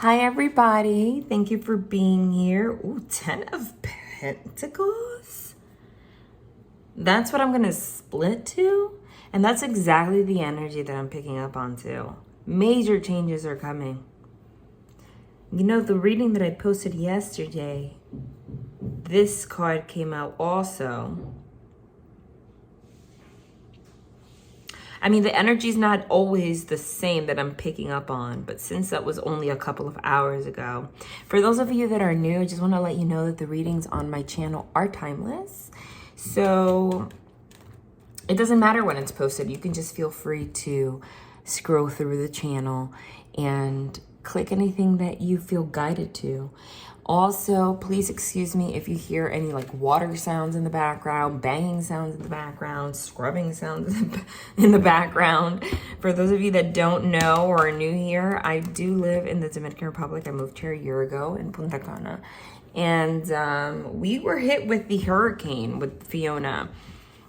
Hi, everybody. Thank you for being here. Ooh, 10 of Pentacles. That's what I'm going to split to. And that's exactly the energy that I'm picking up on too. Major changes are coming. You know, the reading that I posted yesterday, this card came out also. I mean, the energy's not always the same that I'm picking up on, but since that was only a couple of hours ago, for those of you that are new, I just want to let you know that the readings on my channel are timeless. So it doesn't matter when it's posted. You can just feel free to scroll through the channel and click anything that you feel guided to. Also, please excuse me if you hear any like water sounds in the background, banging sounds in the background, scrubbing sounds in the background. For those of you that don't know or are new here, I do live in the Dominican Republic. I moved here a year ago in Punta Cana. And we were hit with the hurricane, with Fiona.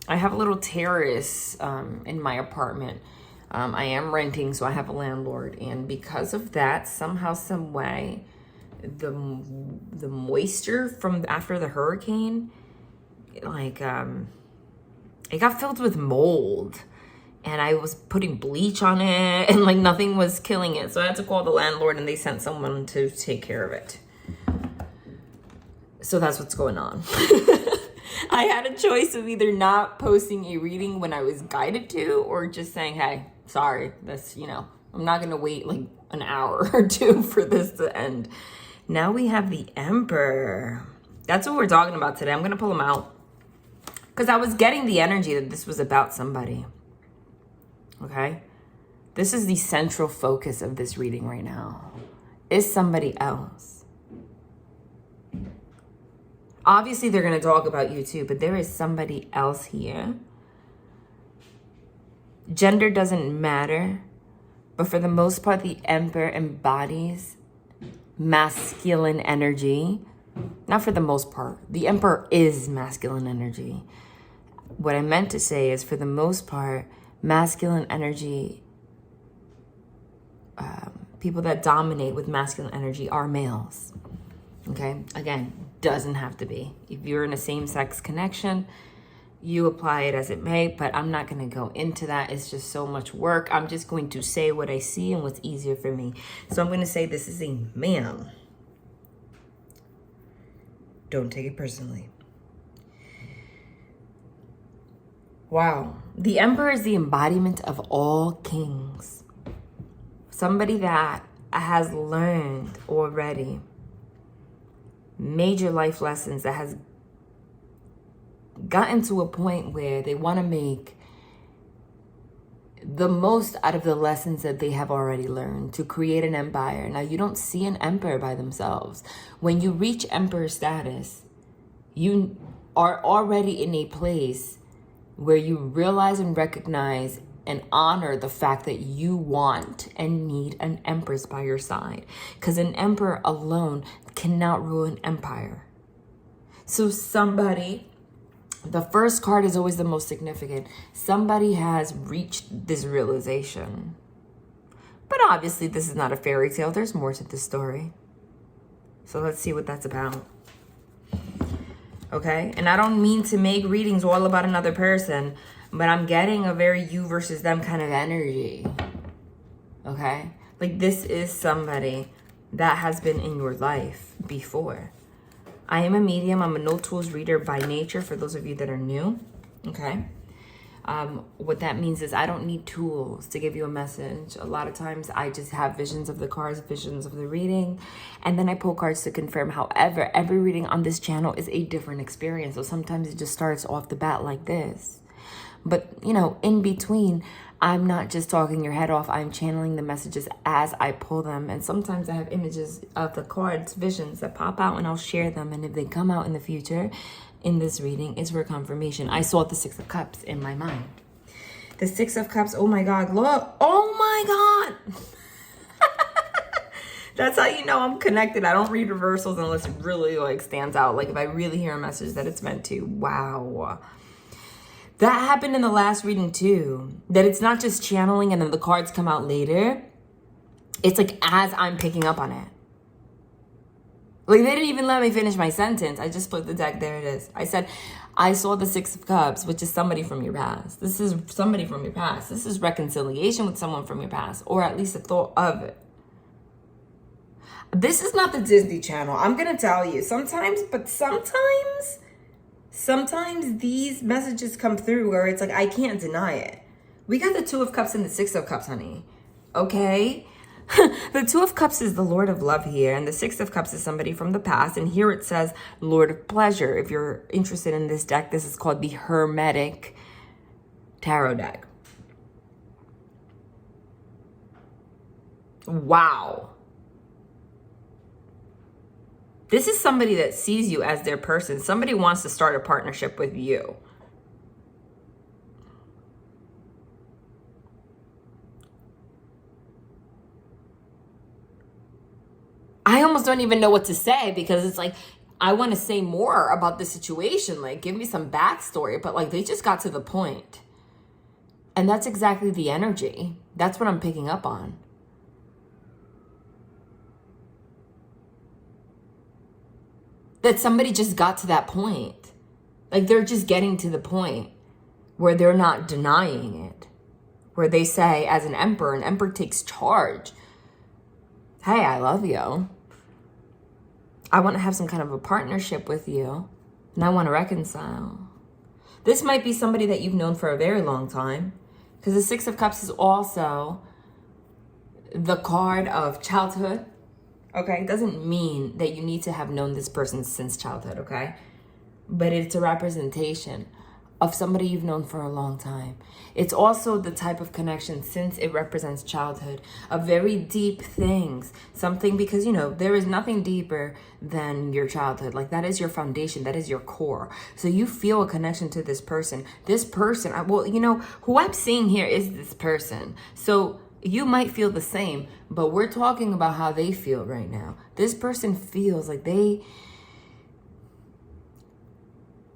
I have a little terrace in my apartment. I am renting, so I have a landlord. And because of that, somehow, some way, the moisture from after the hurricane, like it got filled with mold, and I was putting bleach on it and like nothing was killing it, so I had to call the landlord and they sent someone to take care of it. So that's what's going on. I had a choice of either not posting a reading when I was guided to, or just saying, hey, sorry, that's, I'm not gonna wait like an hour or two for this to end. Now we have the Emperor. That's what we're talking about today. I'm going to pull him out because I was getting the energy that this was about somebody. Okay? This is the central focus of this reading right now. Is somebody else. Obviously, they're going to talk about you too, but there is somebody else here. Gender doesn't matter, but for the most part, the Emperor embodies masculine energy. Not for the most part. The Emperor is masculine energy. What I meant to say is, for the most part, masculine energy, people that dominate with masculine energy are males. Okay? Again, doesn't have to be. If you're in a same-sex connection, you apply it as it may, but I'm not going to go into that. It's just so much work. I'm just going to say what I see and what's easier for me. So I'm going to say this is a man. Don't take it personally. Wow. The Emperor is the embodiment of all kings. Somebody that has learned already major life lessons, that has gotten to a point where they want to make the most out of the lessons that they have already learned to create an empire. Now, you don't see an emperor by themselves. When you reach emperor status, you are already in a place where you realize and recognize and honor the fact that you want and need an empress by your side. Because an emperor alone cannot rule an empire. So somebody... The first card is always the most significant. Somebody has reached this realization. But obviously, this is not a fairy tale. There's more to the story. So let's see what that's about. Okay? And I don't mean to make readings all about another person, but I'm getting a very you versus them kind of energy. Okay? Like, this is somebody that has been in your life before. I am a medium. I'm a no tools reader by nature, for those of you that are new. Okay. What that means is I don't need tools to give you a message. A lot of times I just have visions of the cards, visions of the reading, and then I pull cards to confirm. However, every reading on this channel is a different experience. So sometimes it just starts off the bat like this. But, in between, I'm not just talking your head off. I'm channeling the messages as I pull them. And sometimes I have images of the cards, visions that pop out, and I'll share them. And if they come out in the future in this reading, it's for confirmation. I saw the Six of Cups in my mind. The Six of Cups, oh my God, look. Oh my God. That's how you know I'm connected. I don't read reversals unless it really stands out. Like if I really hear a message that it's meant to. Wow. That happened in the last reading too. That it's not just channeling and then the cards come out later. It's like as I'm picking up on it. Like, they didn't even let me finish my sentence. I just put the deck, there it is. I said, I saw the Six of Cups, which is somebody from your past. This is somebody from your past. This is reconciliation with someone from your past, or at least a thought of it. This is not the Disney Channel. I'm going to tell you. Sometimes these messages come through where it's like, I can't deny it. We got the Two of Cups and the Six of Cups, honey. Okay? The Two of Cups is the Lord of Love here, and the Six of Cups is somebody from the past. And here it says Lord of Pleasure. If you're interested in this deck, this is called the Hermetic Tarot deck. Wow. This is somebody that sees you as their person. Somebody wants to start a partnership with you. I almost don't even know what to say, because it's like, I want to say more about the situation. Like, give me some backstory, but like, they just got to the point. And that's exactly the energy. That's what I'm picking up on. That somebody just got to that point. Like, they're just getting to the point where they're not denying it. Where they say, as an emperor takes charge. Hey, I love you. I want to have some kind of a partnership with you. And I want to reconcile. This might be somebody that you've known for a very long time. Because the Six of Cups is also the card of childhood. Okay, it doesn't mean that you need to have known this person since childhood, okay? But it's a representation of somebody you've known for a long time. It's also the type of connection, since it represents childhood, of very deep things. Something, because, you know, there is nothing deeper than your childhood. Like, that is your foundation. That is your core. So you feel a connection to this person. This person, well, you know, who I'm seeing here is this person. So you might feel the same, but we're talking about how they feel right now. This person feels like they,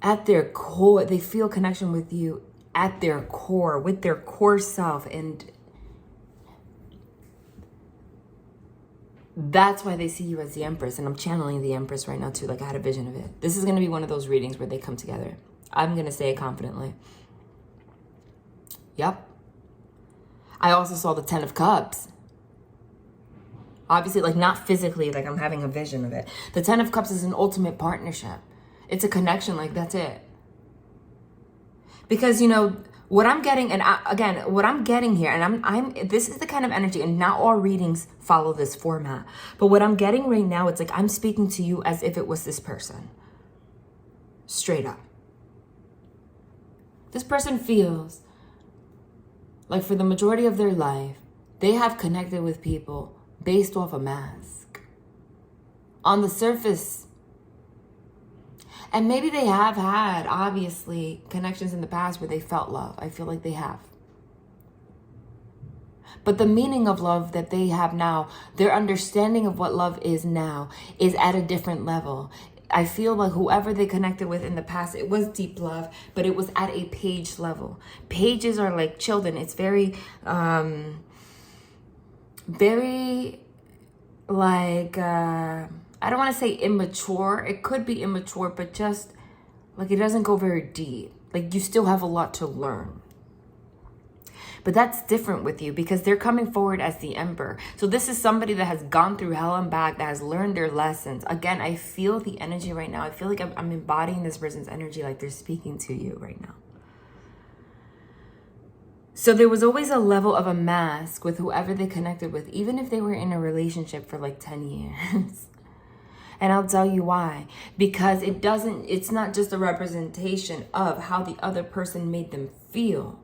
at their core, they feel connection with you at their core, with their core self. And that's why they see you as the Empress. And I'm channeling the Empress right now too. Like, I had a vision of it. This is going to be one of those readings where they come together. I'm going to say it confidently. Yep. I also saw the Ten of Cups. Obviously, like, not physically, like I'm having a vision of it. The Ten of Cups is an ultimate partnership. It's a connection, like, that's it. Because, you know, what I'm getting, and again, what I'm getting here, and this is the kind of energy, and not all readings follow this format. But what I'm getting right now, it's like I'm speaking to you as if it was this person. Straight up. This person feels like for the majority of their life, they have connected with people based off a mask. On the surface. And maybe they have had, obviously, connections in the past where they felt love. I feel like they have. But the meaning of love that they have now, their understanding of what love is now, is at a different level. I feel like whoever they connected with in the past, it was deep love, but it was at a page level. Pages are like children. It's very, like, I don't want to say immature. It could be immature, but just like, it doesn't go very deep. Like, you still have a lot to learn. But that's different with you, because they're coming forward as the Emperor. So this is somebody that has gone through hell and back, that has learned their lessons. Again, I feel the energy right now. I feel like I'm embodying this person's energy, like they're speaking to you right now. So there was always a level of a mask with whoever they connected with, even if they were in a relationship for like 10 years. And I'll tell you why. Because it's not just a representation of how the other person made them feel.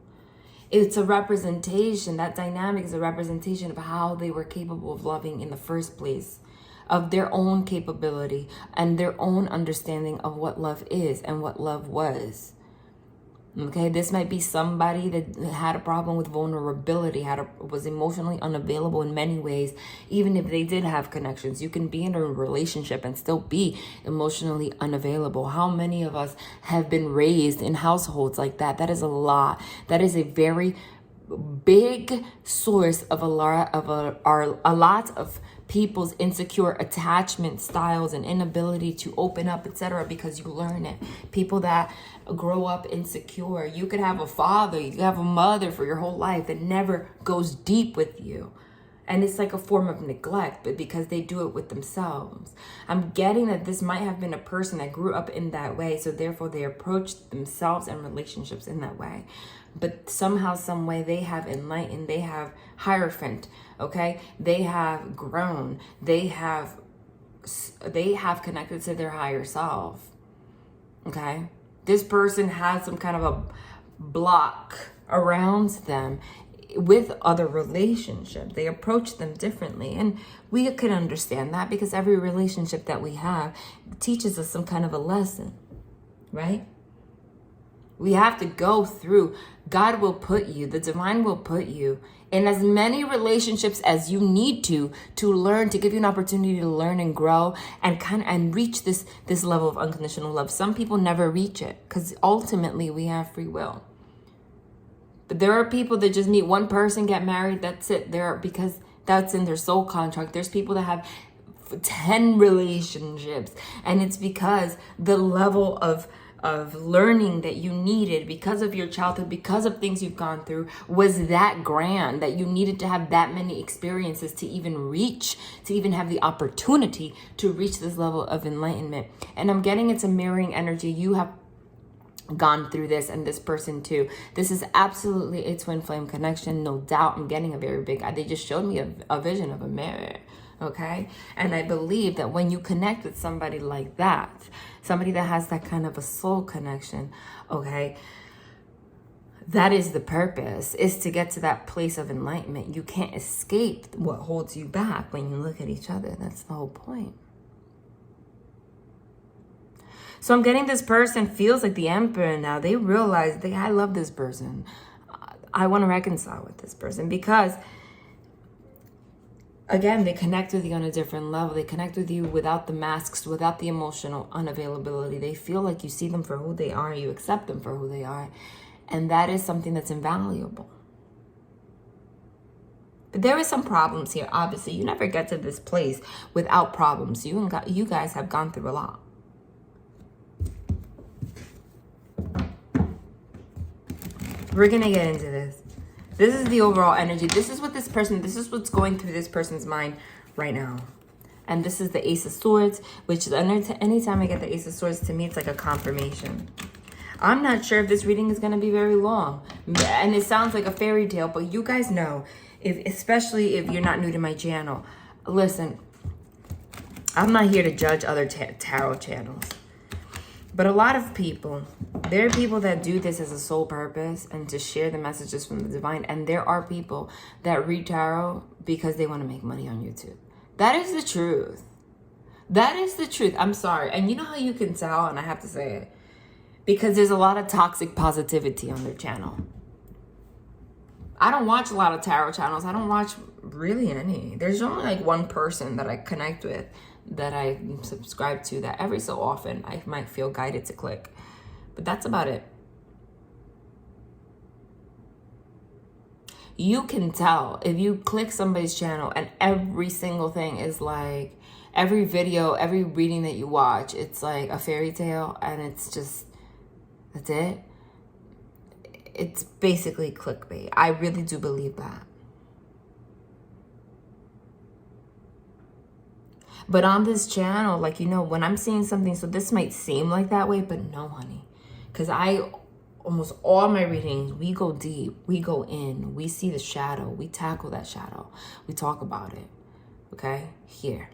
It's a representation, that dynamic is a representation of how they were capable of loving in the first place, of their own capability and their own understanding of what love is and what love was. Okay, this might be somebody that had a problem with vulnerability, was emotionally unavailable in many ways, even if they did have connections. You can be in a relationship and still be emotionally unavailable. How many of us have been raised in households like that? That is a lot. That is a very big source of a lot of people's insecure attachment styles and inability to open up, etc., because you learn it. People that grow up insecure. You could have a father, you could have a mother for your whole life that never goes deep with you. And it's like a form of neglect, but because they do it with themselves. I'm getting that this might have been a person that grew up in that way, so therefore they approach themselves and relationships in that way. But somehow, some way, they have enlightened, they have hierophant, okay? They have grown, they have connected to their higher self, okay? This person has some kind of a block around them with other relationships. They approach them differently, and we could understand that because every relationship that we have teaches us some kind of a lesson, right? We have to go through. God will put you, the divine will put you in as many relationships as you need to learn, to give you an opportunity to learn and grow and reach this level of unconditional love. Some people never reach it because ultimately we have free will. But there are people that just meet one person, get married, that's it. Because that's in their soul contract. There's people that have 10 relationships, and it's because the level of learning that you needed because of your childhood, because of things you've gone through, was that grand that you needed to have that many experiences to even have the opportunity to reach this level of enlightenment. And I'm getting it's a mirroring energy. You have gone through this, and this person too. This is absolutely a twin flame connection, no doubt. I'm getting a very big, they just showed me a vision of a mirror, okay? And I believe that when you connect with somebody like that, somebody that has that kind of a soul connection, okay, that is the purpose, is to get to that place of enlightenment. You can't escape what holds you back when you look at each other. That's the whole point. So I'm getting this person feels like the emperor now. They realize I love this person. I want to reconcile with this person because, again, they connect with you on a different level. They connect with you without the masks, without the emotional unavailability. They feel like you see them for who they are. You accept them for who they are. And that is something that's invaluable. But there is some problems here. Obviously, you never get to this place without problems. You guys have gone through a lot. We're going to get into this. This is the overall energy. This is what's going through this person's mind right now. And this is the Ace of Swords, which is anytime I get the Ace of Swords, to me, it's like a confirmation. I'm not sure if this reading is going to be very long. And it sounds like a fairy tale, but you guys know, especially if you're not new to my channel, listen, I'm not here to judge other tarot channels. But a lot of people, there are people that do this as a sole purpose and to share the messages from the divine. And there are people that read tarot because they want to make money on YouTube. That is the truth. That is the truth. I'm sorry. And you know how you can tell, and I have to say it, because there's a lot of toxic positivity on their channel. I don't watch a lot of tarot channels. I don't watch really any. There's only like one person that I connect with, that I subscribe to, that every so often I might feel guided to click. But that's about it. You can tell if you click somebody's channel and every single thing is like, every video, every reading that you watch, it's like a fairy tale and it's just, that's it. It's basically clickbait. I really do believe that. But on this channel, like, you know, when I'm seeing something, so this might seem like that way, but no, honey. Because almost all my readings, we go deep, we go in, we see the shadow, we tackle that shadow, we talk about it, okay? Here.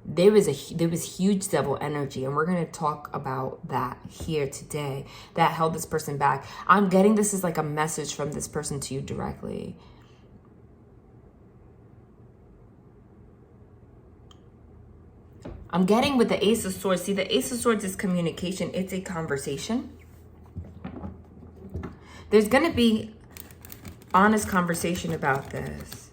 There was huge devil energy, and we're going to talk about that here today that held this person back. I'm getting this is like a message from this person to you directly. I'm getting with the Ace of Swords. See, the Ace of Swords is communication. It's a conversation. There's going to be honest conversation about this.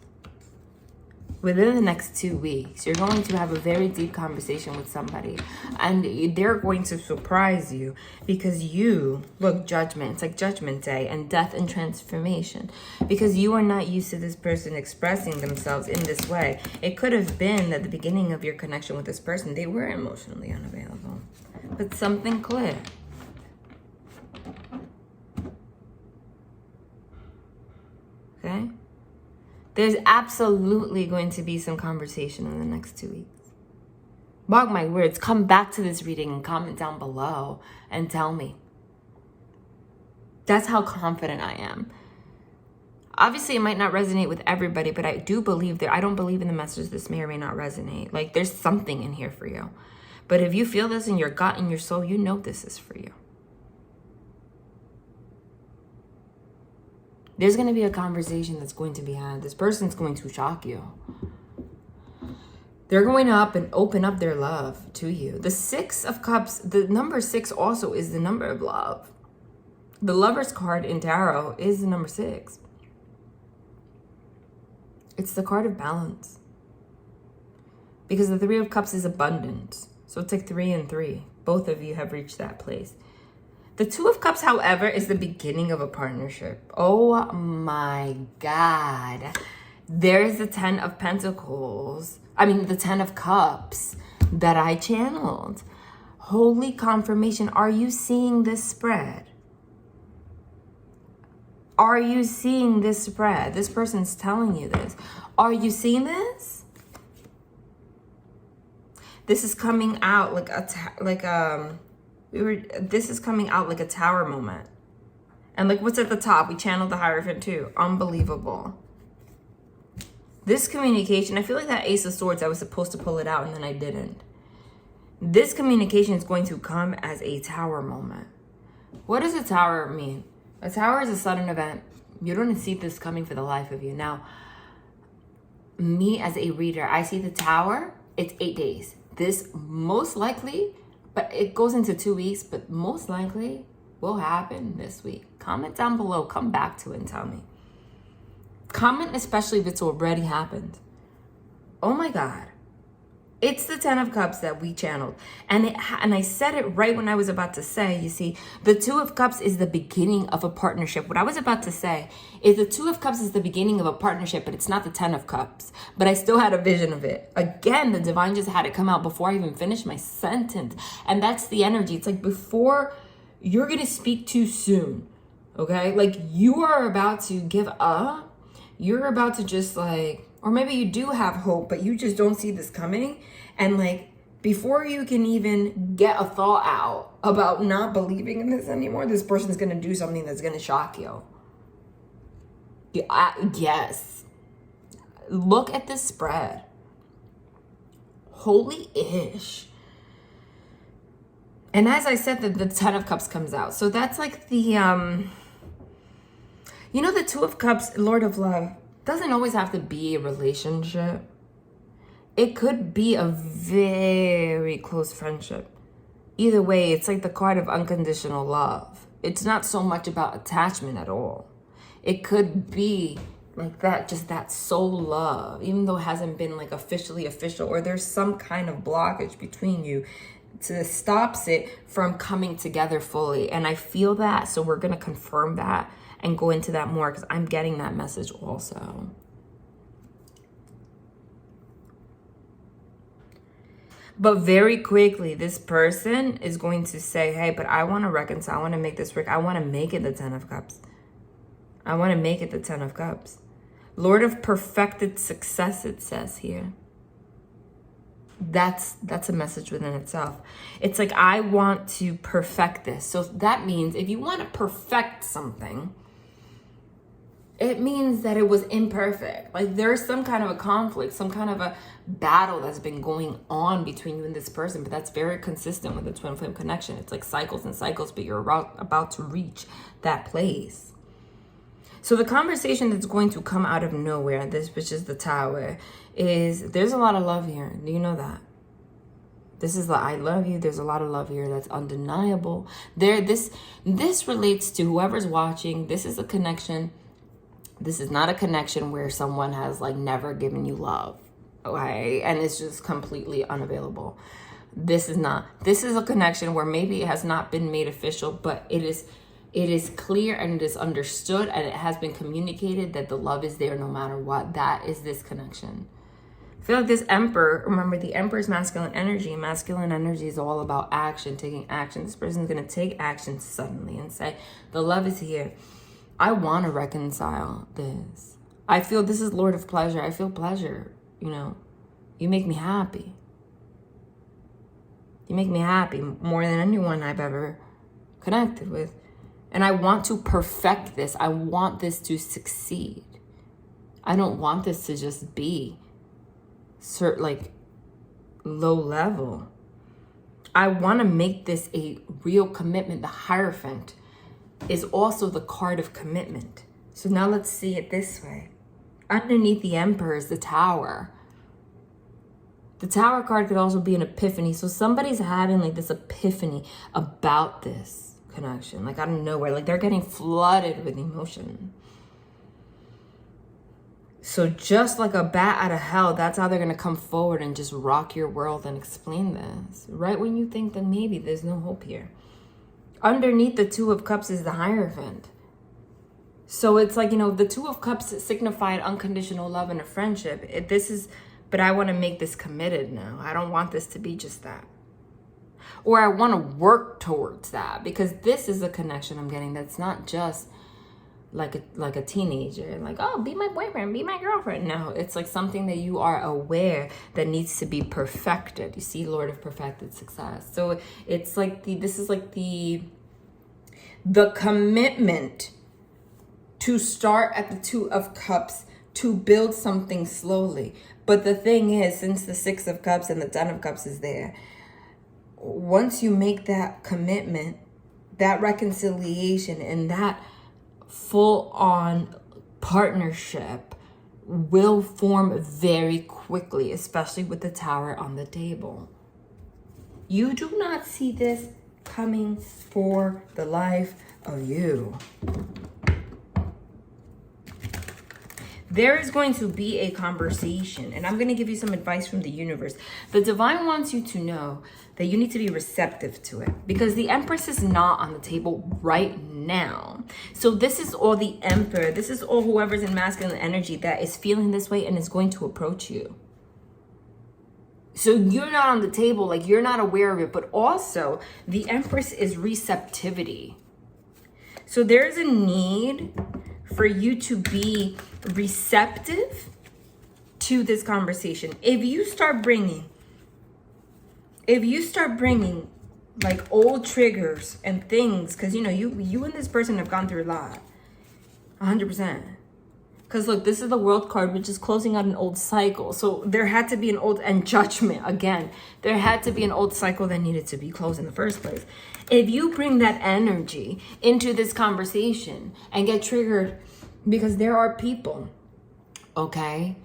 within the next 2 weeks, you're going to have a very deep conversation with somebody, and they're going to surprise you because you look judgment. It's like Judgment Day and death and transformation, because you are not used to this person expressing themselves in this way. It could have been at the beginning of your connection with this person, they were emotionally unavailable, but something clicked. Okay? There's absolutely going to be some conversation in the next 2 weeks. Mark my words, come back to this reading and comment down below and tell me. That's how confident I am. Obviously, it might not resonate with everybody, but I do believe I don't believe in the message this may or may not resonate. Like, there's something in here for you. But if you feel this in your gut and your soul, you know this is for you. There's going to be a conversation that's going to be had. This person's going to shock you. They're going to up and open up their love to you. The 6 of Cups, the number 6 also is the number of love. The Lover's card in Tarot is the number 6. It's the card of balance. Because the 3 of Cups is abundance. So it's like 3 and 3. Both of you have reached that place. The 2 of Cups, however, is the beginning of a partnership. Oh my God. There's the 10 of Pentacles. The 10 of Cups that I channeled. Holy confirmation. Are you seeing this spread? Are you seeing this spread? This person's telling you this. Are you seeing this? This is coming out this is coming out like a tower moment. And like what's at the top? We channeled the Hierophant too. Unbelievable. This communication, I feel like that Ace of Swords, I was supposed to pull it out and then I didn't. This communication is going to come as a tower moment. What does a tower mean? A tower is a sudden event. You don't see this coming for the life of you. Now, me as a reader, I see the tower, it's 8 days. This most likely, but it goes into 2 weeks, but most likely will happen this week. Comment down below. Come back to it and tell me. Comment especially if it's already happened. Oh my God. It's the 10 of Cups that we channeled. And I said it right when I was about to say, you see, the 2 of Cups is the beginning of a partnership. What I was about to say is the 2 of Cups is the beginning of a partnership, but it's not the 10 of Cups. But I still had a vision of it. Again, the divine just had it come out before I even finished my sentence. And that's the energy. It's like before you're going to speak too soon. Okay? Like you are about to give up. You're about to just like, or maybe you do have hope, but you just don't see this coming. And like, before you can even get a thought out about not believing in this anymore, this person's going to do something that's going to shock you. Yes. Look at this spread. Holy-ish. And as I said, the 10 of Cups comes out. So that's like the, the 2 of Cups, Lord of Love, doesn't always have to be a relationship. It could be a very close friendship. Either way, it's like the card of unconditional love. It's not so much about attachment at all. It could be like that, just that soul love, even though it hasn't been like officially official, or there's some kind of blockage between you to stops it from coming together fully. And I feel that, so we're going to confirm that and go into that more because I'm getting that message also. But very quickly, this person is going to say, hey, but I want to reconcile. I want to make this work. I want to make it the 10 of Cups. I want to make it the 10 of Cups. Lord of perfected success, it says here. That's a message within itself. It's like, I want to perfect this. So that means if you want to perfect something, it means that it was imperfect. Like there's some kind of a conflict, some kind of a battle that's been going on between you and this person, but that's very consistent with the twin flame connection. It's like cycles and cycles, but you're about to reach that place. So the conversation that's going to come out of nowhere, which is the Tower, is there's a lot of love here. Do you know that? This is the I love you. There's a lot of love here that's undeniable. This relates to whoever's watching. This is a connection. This is not a connection where someone has like never given you love. okay? And it's just completely unavailable. This is a connection where maybe it has not been made official, but it is clear and it is understood and it has been communicated that the love is there no matter what. That is this connection. I feel like this Emperor, remember the Emperor is masculine energy. Masculine energy is all about action, taking action. This person is going to take action suddenly and say, the love is here. I want to reconcile this. I feel this is Lord of Pleasure. I feel pleasure, you know. You make me happy. You make me happy more than anyone I've ever connected with. And I want to perfect this. I want this to succeed. I don't want this to just be like low level. I want to make this a real commitment. The Hierophant is also the card of commitment. So now let's see it this way. Underneath the Emperor is the Tower. The Tower card could also be an epiphany. So somebody's having like this epiphany about this connection. Like out of nowhere. Like they're getting flooded with emotion. So just like a bat out of hell, that's how they're going to come forward and just rock your world and explain this. Right when you think that maybe there's no hope here. Underneath the Two of Cups is the Hierophant. So it's like, you know, the Two of Cups signified unconditional love and a friendship. But I want to make this committed now. I don't want this to be just that. Or I want to work towards that, because this is a connection I'm getting that's not just like a teenager. Like, oh, be my boyfriend, be my girlfriend. No, it's like something that you are aware that needs to be perfected. You see, Lord of Perfected Success. So it's like this is like the commitment to start at the Two of Cups to build something slowly. But the thing is, since the Six of Cups and the Ten of Cups is there, once you make that commitment, that reconciliation and that full-on partnership will form very quickly, especially with the Tower on the table. You do not see this coming for the life of you. There is going to be a conversation, and I'm going to give you some advice from the universe. The divine wants you to know that you need to be receptive to it, because the Empress is not on the table right now. So this is all the Emperor. This is all whoever's in masculine energy that is feeling this way and is going to approach you. So you're not on the table, like you're not aware of it, but also the Empress is receptivity. So there's a need for you to be receptive to this conversation. If you start bringing like old triggers and things, because you know you and this person have gone through a lot, 100%. Because look, this is the World card, which is closing out an old cycle. So there had to be an old, and Judgment again, there had to be an old cycle that needed to be closed in the first place. If you bring that energy into this conversation and get triggered, because there are people, okay,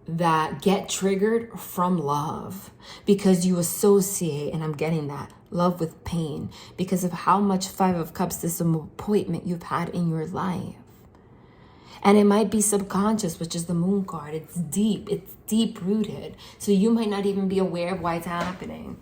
that get triggered from love because you associate, and I'm getting that, love with pain because of how much Five of Cups, disappointment you've had in your life. And it might be subconscious, which is the Moon card. It's deep rooted. So you might not even be aware of why it's happening.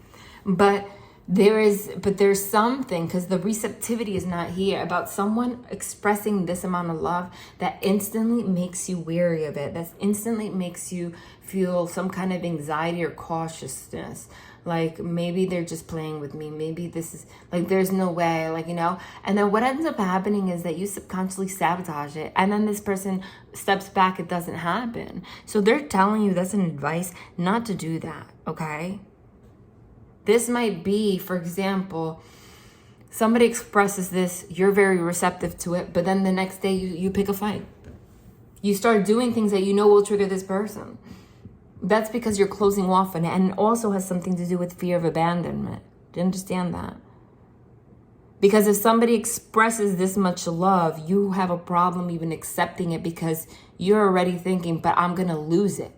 But there's something, because the receptivity is not here, about someone expressing this amount of love that instantly makes you weary of it. That instantly makes you feel some kind of anxiety or cautiousness. Like maybe they're just playing with me. Maybe this is like, there's no way, like, you know. And then what ends up happening is that you subconsciously sabotage it. And then this person steps back. It doesn't happen. So they're telling you, that's an advice not to do that. Okay. This might be, for example, somebody expresses this, you're very receptive to it, but then the next day you pick a fight. You start doing things that you know will trigger this person. That's because you're closing off on it, and it also has something to do with fear of abandonment. Do you understand that? Because if somebody expresses this much love, you have a problem even accepting it because you're already thinking, but I'm going to lose it.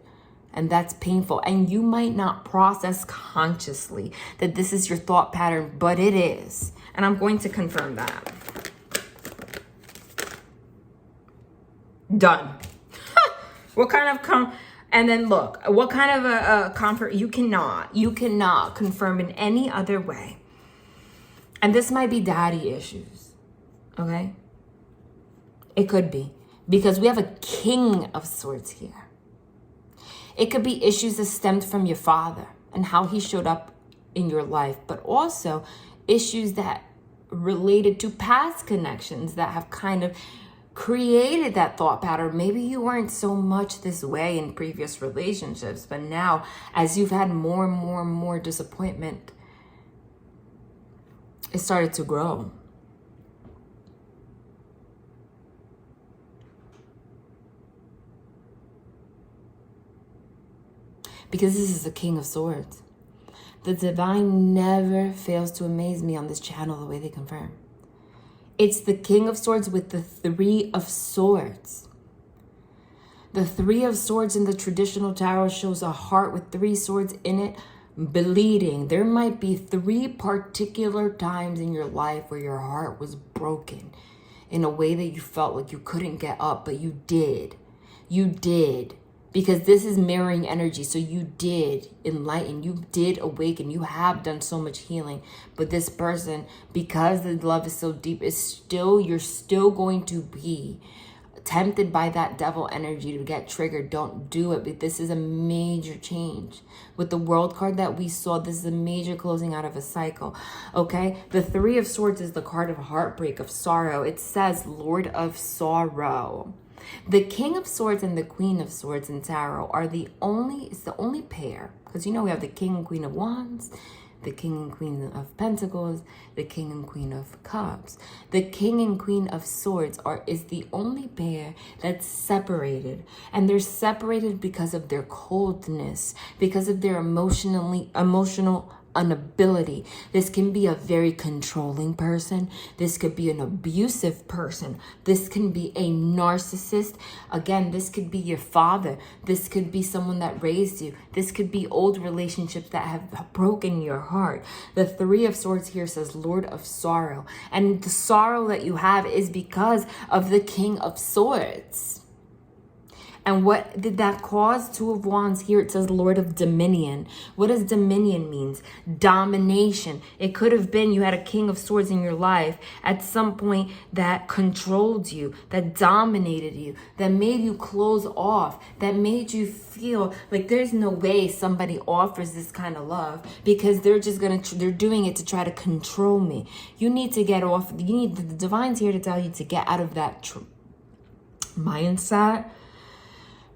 And that's painful. And you might not process consciously that this is your thought pattern, but it is. And I'm going to confirm that. Done. What kind of And then look, what kind of a comfort, you cannot confirm in any other way. And this might be daddy issues, okay? It could be, because we have a King of Swords here. It could be issues that stemmed from your father and how he showed up in your life, but also issues that related to past connections that have kind of created that thought pattern. Maybe you weren't so much this way in previous relationships, but now as you've had more and more and more disappointment, it started to grow. Because this is the King of Swords. The divine never fails to amaze me on this channel the way they confirm. It's the King of Swords with the Three of Swords. The Three of Swords in the traditional tarot shows a heart with 3 swords in it, bleeding. There might be 3 particular times in your life where your heart was broken in a way that you felt like you couldn't get up, but you did. You did. Because this is mirroring energy. So you did enlighten, you did awaken, you have done so much healing. But this person, because the love is so deep, you're still going to be tempted by that devil energy to get triggered. Don't do it. But this is a major change. With the World card that we saw, this is a major closing out of a cycle. Okay? The Three of Swords is the card of heartbreak, of sorrow. It says Lord of Sorrow. The King of Swords and the Queen of Swords in tarot are the only pair, because we have the King and Queen of Wands, the King and Queen of Pentacles, the King and Queen of Cups. The King and Queen of Swords is the only pair that's separated, and they're separated because of their coldness, because of their emotional inability. This can be a very controlling person. This could be an abusive person. This can be a narcissist. Again, this could be your father. This could be someone that raised you. This could be old relationships that have broken your heart. The Three of Swords here says Lord of Sorrow. And the sorrow that you have is because of the King of Swords. And what did that cause? Two of Wands here, it says Lord of Dominion. What does dominion means? Domination. It could have been you had a King of Swords in your life at some point that controlled you, that dominated you, that made you close off, that made you feel like there's no way somebody offers this kind of love because they're doing it to try to control me. You need to get off. The divine's here to tell you to get out of that mindset.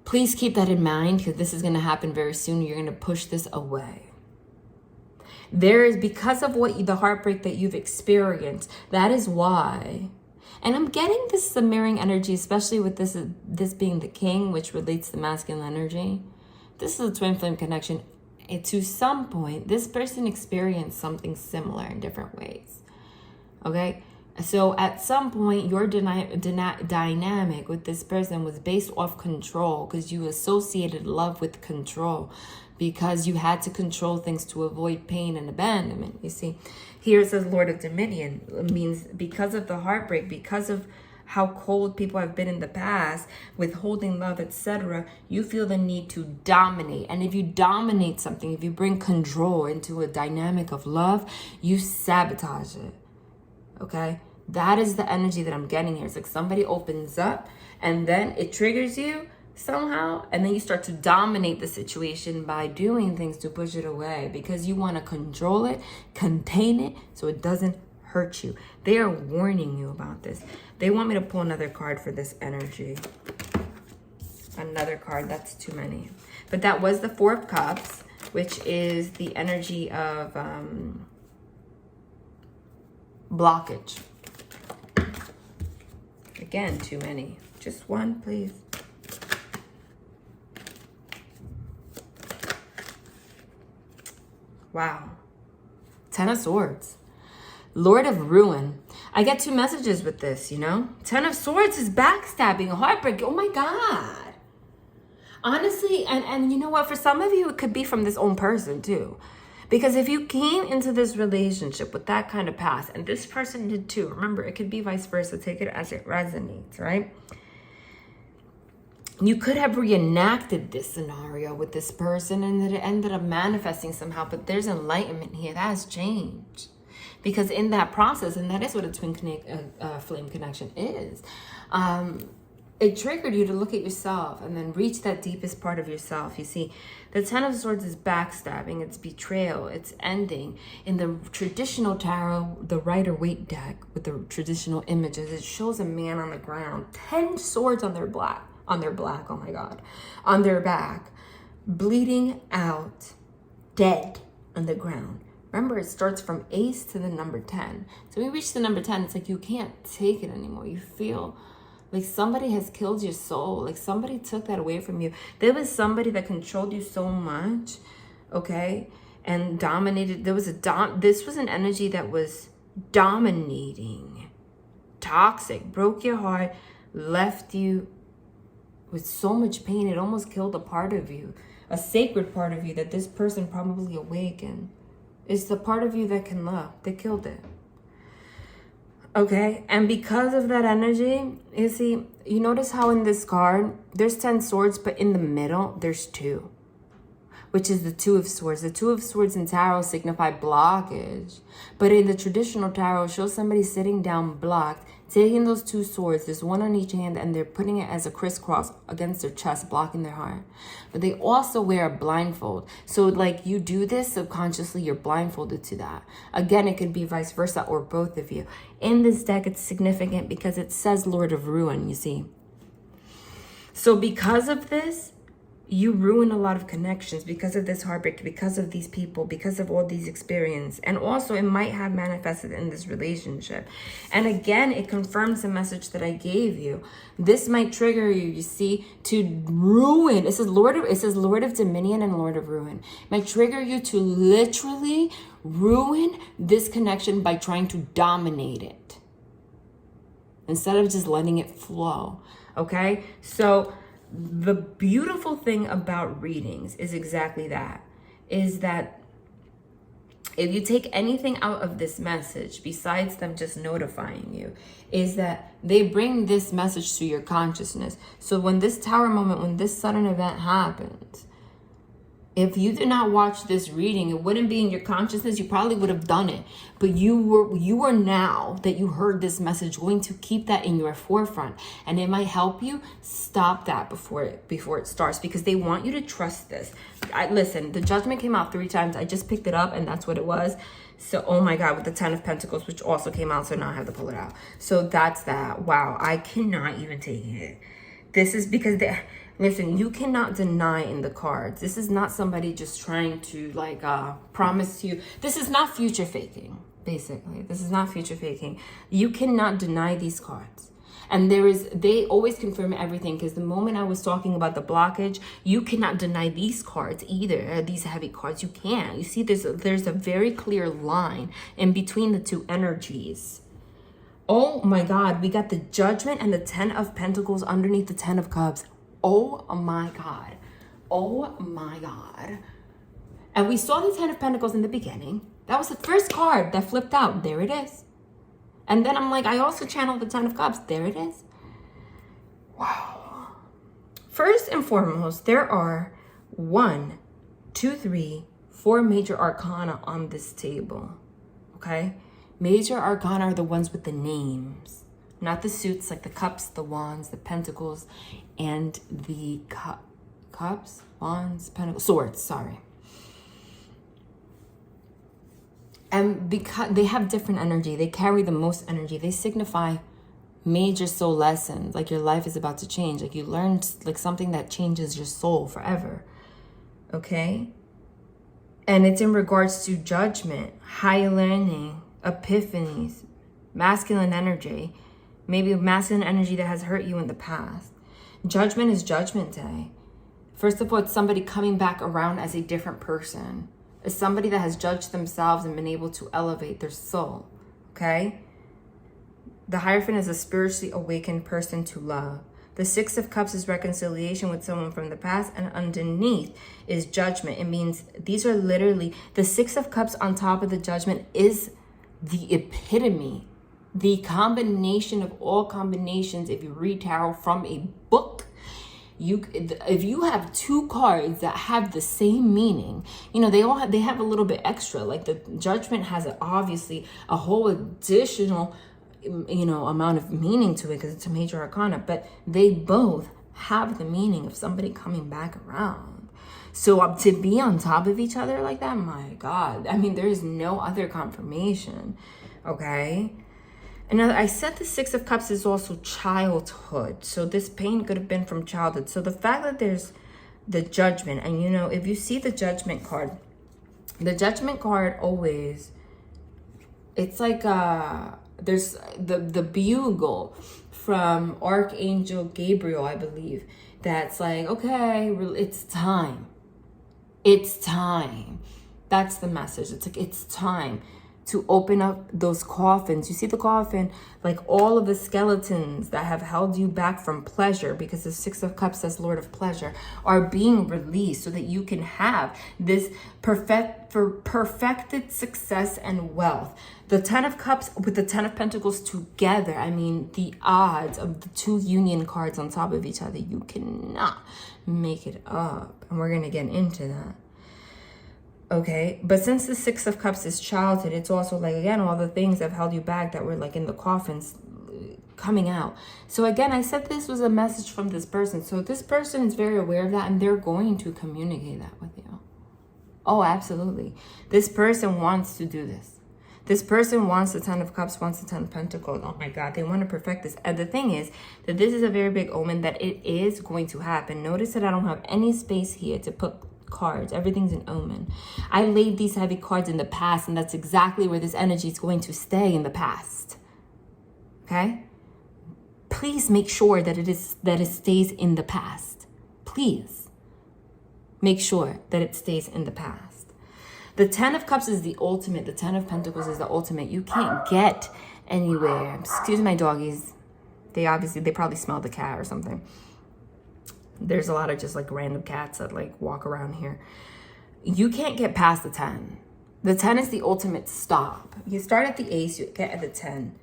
Please keep that in mind, because this is going to happen very soon. You're going to push this away. There is, because of the heartbreak that you've experienced, that is why. And I'm getting this mirroring energy, especially with this being the King, which relates to masculine energy. This is a twin flame connection. And to some point, this person experienced something similar in different ways. Okay? So at some point, your dynamic with this person was based off control, because you associated love with control, because you had to control things to avoid pain and abandonment. You see, here it says Lord of Dominion. It means because of the heartbreak, because of how cold people have been in the past, withholding love, etc., you feel the need to dominate. And if you dominate something, if you bring control into a dynamic of love, you sabotage it. Okay? That is the energy that I'm getting here. It's like somebody opens up and then it triggers you somehow, and then you start to dominate the situation by doing things to push it away because you want to control it, contain it, so it doesn't hurt you. They are warning you about this. They want me to pull another card for this energy. Another card, that's too many. But that was the Four of Cups, which is the energy of blockage. Again, too many. Just one, please. Wow. 10 of Swords. Lord of Ruin. I get 2 messages with this, 10 of Swords is backstabbing, heartbreak. Oh my God. Honestly, and you know what? For some of you, it could be from this own person too. Because if you came into this relationship with that kind of past, and this person did too, remember, it could be vice versa. Take it as it resonates, right? You could have reenacted this scenario with this person and that it ended up manifesting somehow, but there's enlightenment here. That has changed. Because in that process, and that is what a twin flame connection is, it triggered you to look at yourself and then reach that deepest part of yourself. You see, the Ten of Swords is backstabbing, it's betrayal, it's ending. In the traditional tarot, the Rider-Waite deck with the traditional images, it shows a man on the ground, 10 swords on their back, oh my God, on their back, bleeding out, dead on the ground. Remember, it starts from ace to the number 10. So when you reach the number 10, it's like you can't take it anymore. You feel like somebody has killed your soul. Like somebody took that away from you. There was somebody that controlled you so much, okay? And dominated. This was an energy that was dominating, toxic, broke your heart, left you with so much pain. It almost killed a part of you, a sacred part of you that this person probably awakened. It's the part of you that can love. They killed it. Okay, and because of that energy, you see, you notice how in this card, there's 10 swords, but in the middle, there's 2, which is the 2 of swords. The 2 of swords in tarot signify blockage, but in the traditional tarot, it shows somebody sitting down blocked, taking those 2 swords, there's one on each hand, and they're putting it as a crisscross against their chest, blocking their heart. But they also wear a blindfold. So like you do this subconsciously, you're blindfolded to that. Again, it could be vice versa or both of you. In this deck, it's significant because it says Lord of Ruin, you see. So because of this, you ruin a lot of connections because of this heartbreak, because of these people, because of all these experiences. And also it might have manifested in this relationship. And again, it confirms the message that I gave you. This might trigger you, you see, to ruin. It says Lord of Dominion and Lord of Ruin. It might trigger you to literally ruin this connection by trying to dominate it instead of just letting it flow. Okay? So the beautiful thing about readings is exactly that, is that if you take anything out of this message, besides them just notifying you, is that they bring this message to your consciousness. So when this tower moment, when this sudden event happens, if you did not watch this reading, it wouldn't be in your consciousness. You probably would have done it. But you were now that you heard this message going to keep that in your forefront. And it might help you stop that before it starts, because they want you to trust this. Listen, the judgment came out 3 times. I just picked it up and that's what it was. So, oh my God, with the 10 of Pentacles, which also came out. So now I have to pull it out. So that's that. Wow, I cannot even take it. This is because listen, you cannot deny in the cards. This is not somebody just trying to like promise you. This is not future faking, basically. This is not future faking. You cannot deny these cards. And they always confirm everything, because the moment I was talking about the blockage, you cannot deny these cards either, these heavy cards. You can't. You see, there's a very clear line in between the 2 energies. Oh my God, we got the Judgment and the 10 of Pentacles underneath the 10 of Cups. Oh my God. Oh my God. And we saw the 10 of Pentacles in the beginning. That was the first card that flipped out. There it is. And then I'm like, I also channeled the 10 of Cups. There it is. Wow. First and foremost, there are 1, 2, 3, 4 major arcana on this table. Okay? Major arcana are the ones with the names. Not the suits, like the cups, the wands, the pentacles, and the cups, wands, pentacles, swords, sorry. And because they have different energy, they carry the most energy. They signify major soul lessons, like your life is about to change. Like you learned like something that changes your soul forever, okay? And it's in regards to judgment, high learning, epiphanies, masculine energy, maybe masculine energy that has hurt you in the past. Judgment is Judgment Day. First of all, it's somebody coming back around as a different person. It's somebody that has judged themselves and been able to elevate their soul, okay? The Hierophant is a spiritually awakened person to love. The 6 of Cups is reconciliation with someone from the past, and underneath is judgment. It means these are literally, the 6 of Cups on top of the Judgment is the epitome, the combination of all combinations. If you read tarot from a book, if you have two cards that have the same meaning, you know, they have a little bit extra. Like the Judgment has obviously a whole additional, you know, amount of meaning to it because it's a major arcana, but they both have the meaning of somebody coming back around. So to be on top of each other like that, my God, I mean, there is no other confirmation. Okay. And I said the Six of Cups is also childhood. So this pain could have been from childhood. So the fact that there's the Judgment, and you know, if you see the Judgment card always, it's like there's the bugle from Archangel Gabriel, I believe, that's like, okay, it's time. It's time. That's the message. It's like, it's time to open up those coffins. You see the coffin, like all of the skeletons that have held you back from pleasure, because the Six of Cups says Lord of Pleasure, are being released so that you can have this perfected success and wealth. The Ten of Cups with the Ten of Pentacles together, I mean, the odds of the two union cards on top of each other, you cannot make it up. And we're going to get into that. Okay, but since the Six of Cups is childhood, it's also like, again, all the things that have held you back that were like in the coffins coming out. So again, I said this was a message from this person. So this person is very aware of that, and they're going to communicate that with you. Oh, absolutely. This person wants to do this. This person wants the Ten of Cups, wants the Ten of Pentacles. Oh my God, they want to perfect this. And the thing is that this is a very big omen that it is going to happen. Notice that I don't have any space here to put cards. Everything's an omen. I laid these heavy cards in the past, and that's exactly where this energy is going to stay, in the past. Okay? Please make sure that it stays in the past. Please make sure that it stays in the past. The Ten of Cups is the ultimate. The Ten of Pentacles is the ultimate. You can't get anywhere. Excuse my doggies. They probably smelled the cat or something. There's a lot of just like random cats that like walk around here. You can't get past the 10. The 10 is the ultimate stop. You start at the Ace, you get at the 10.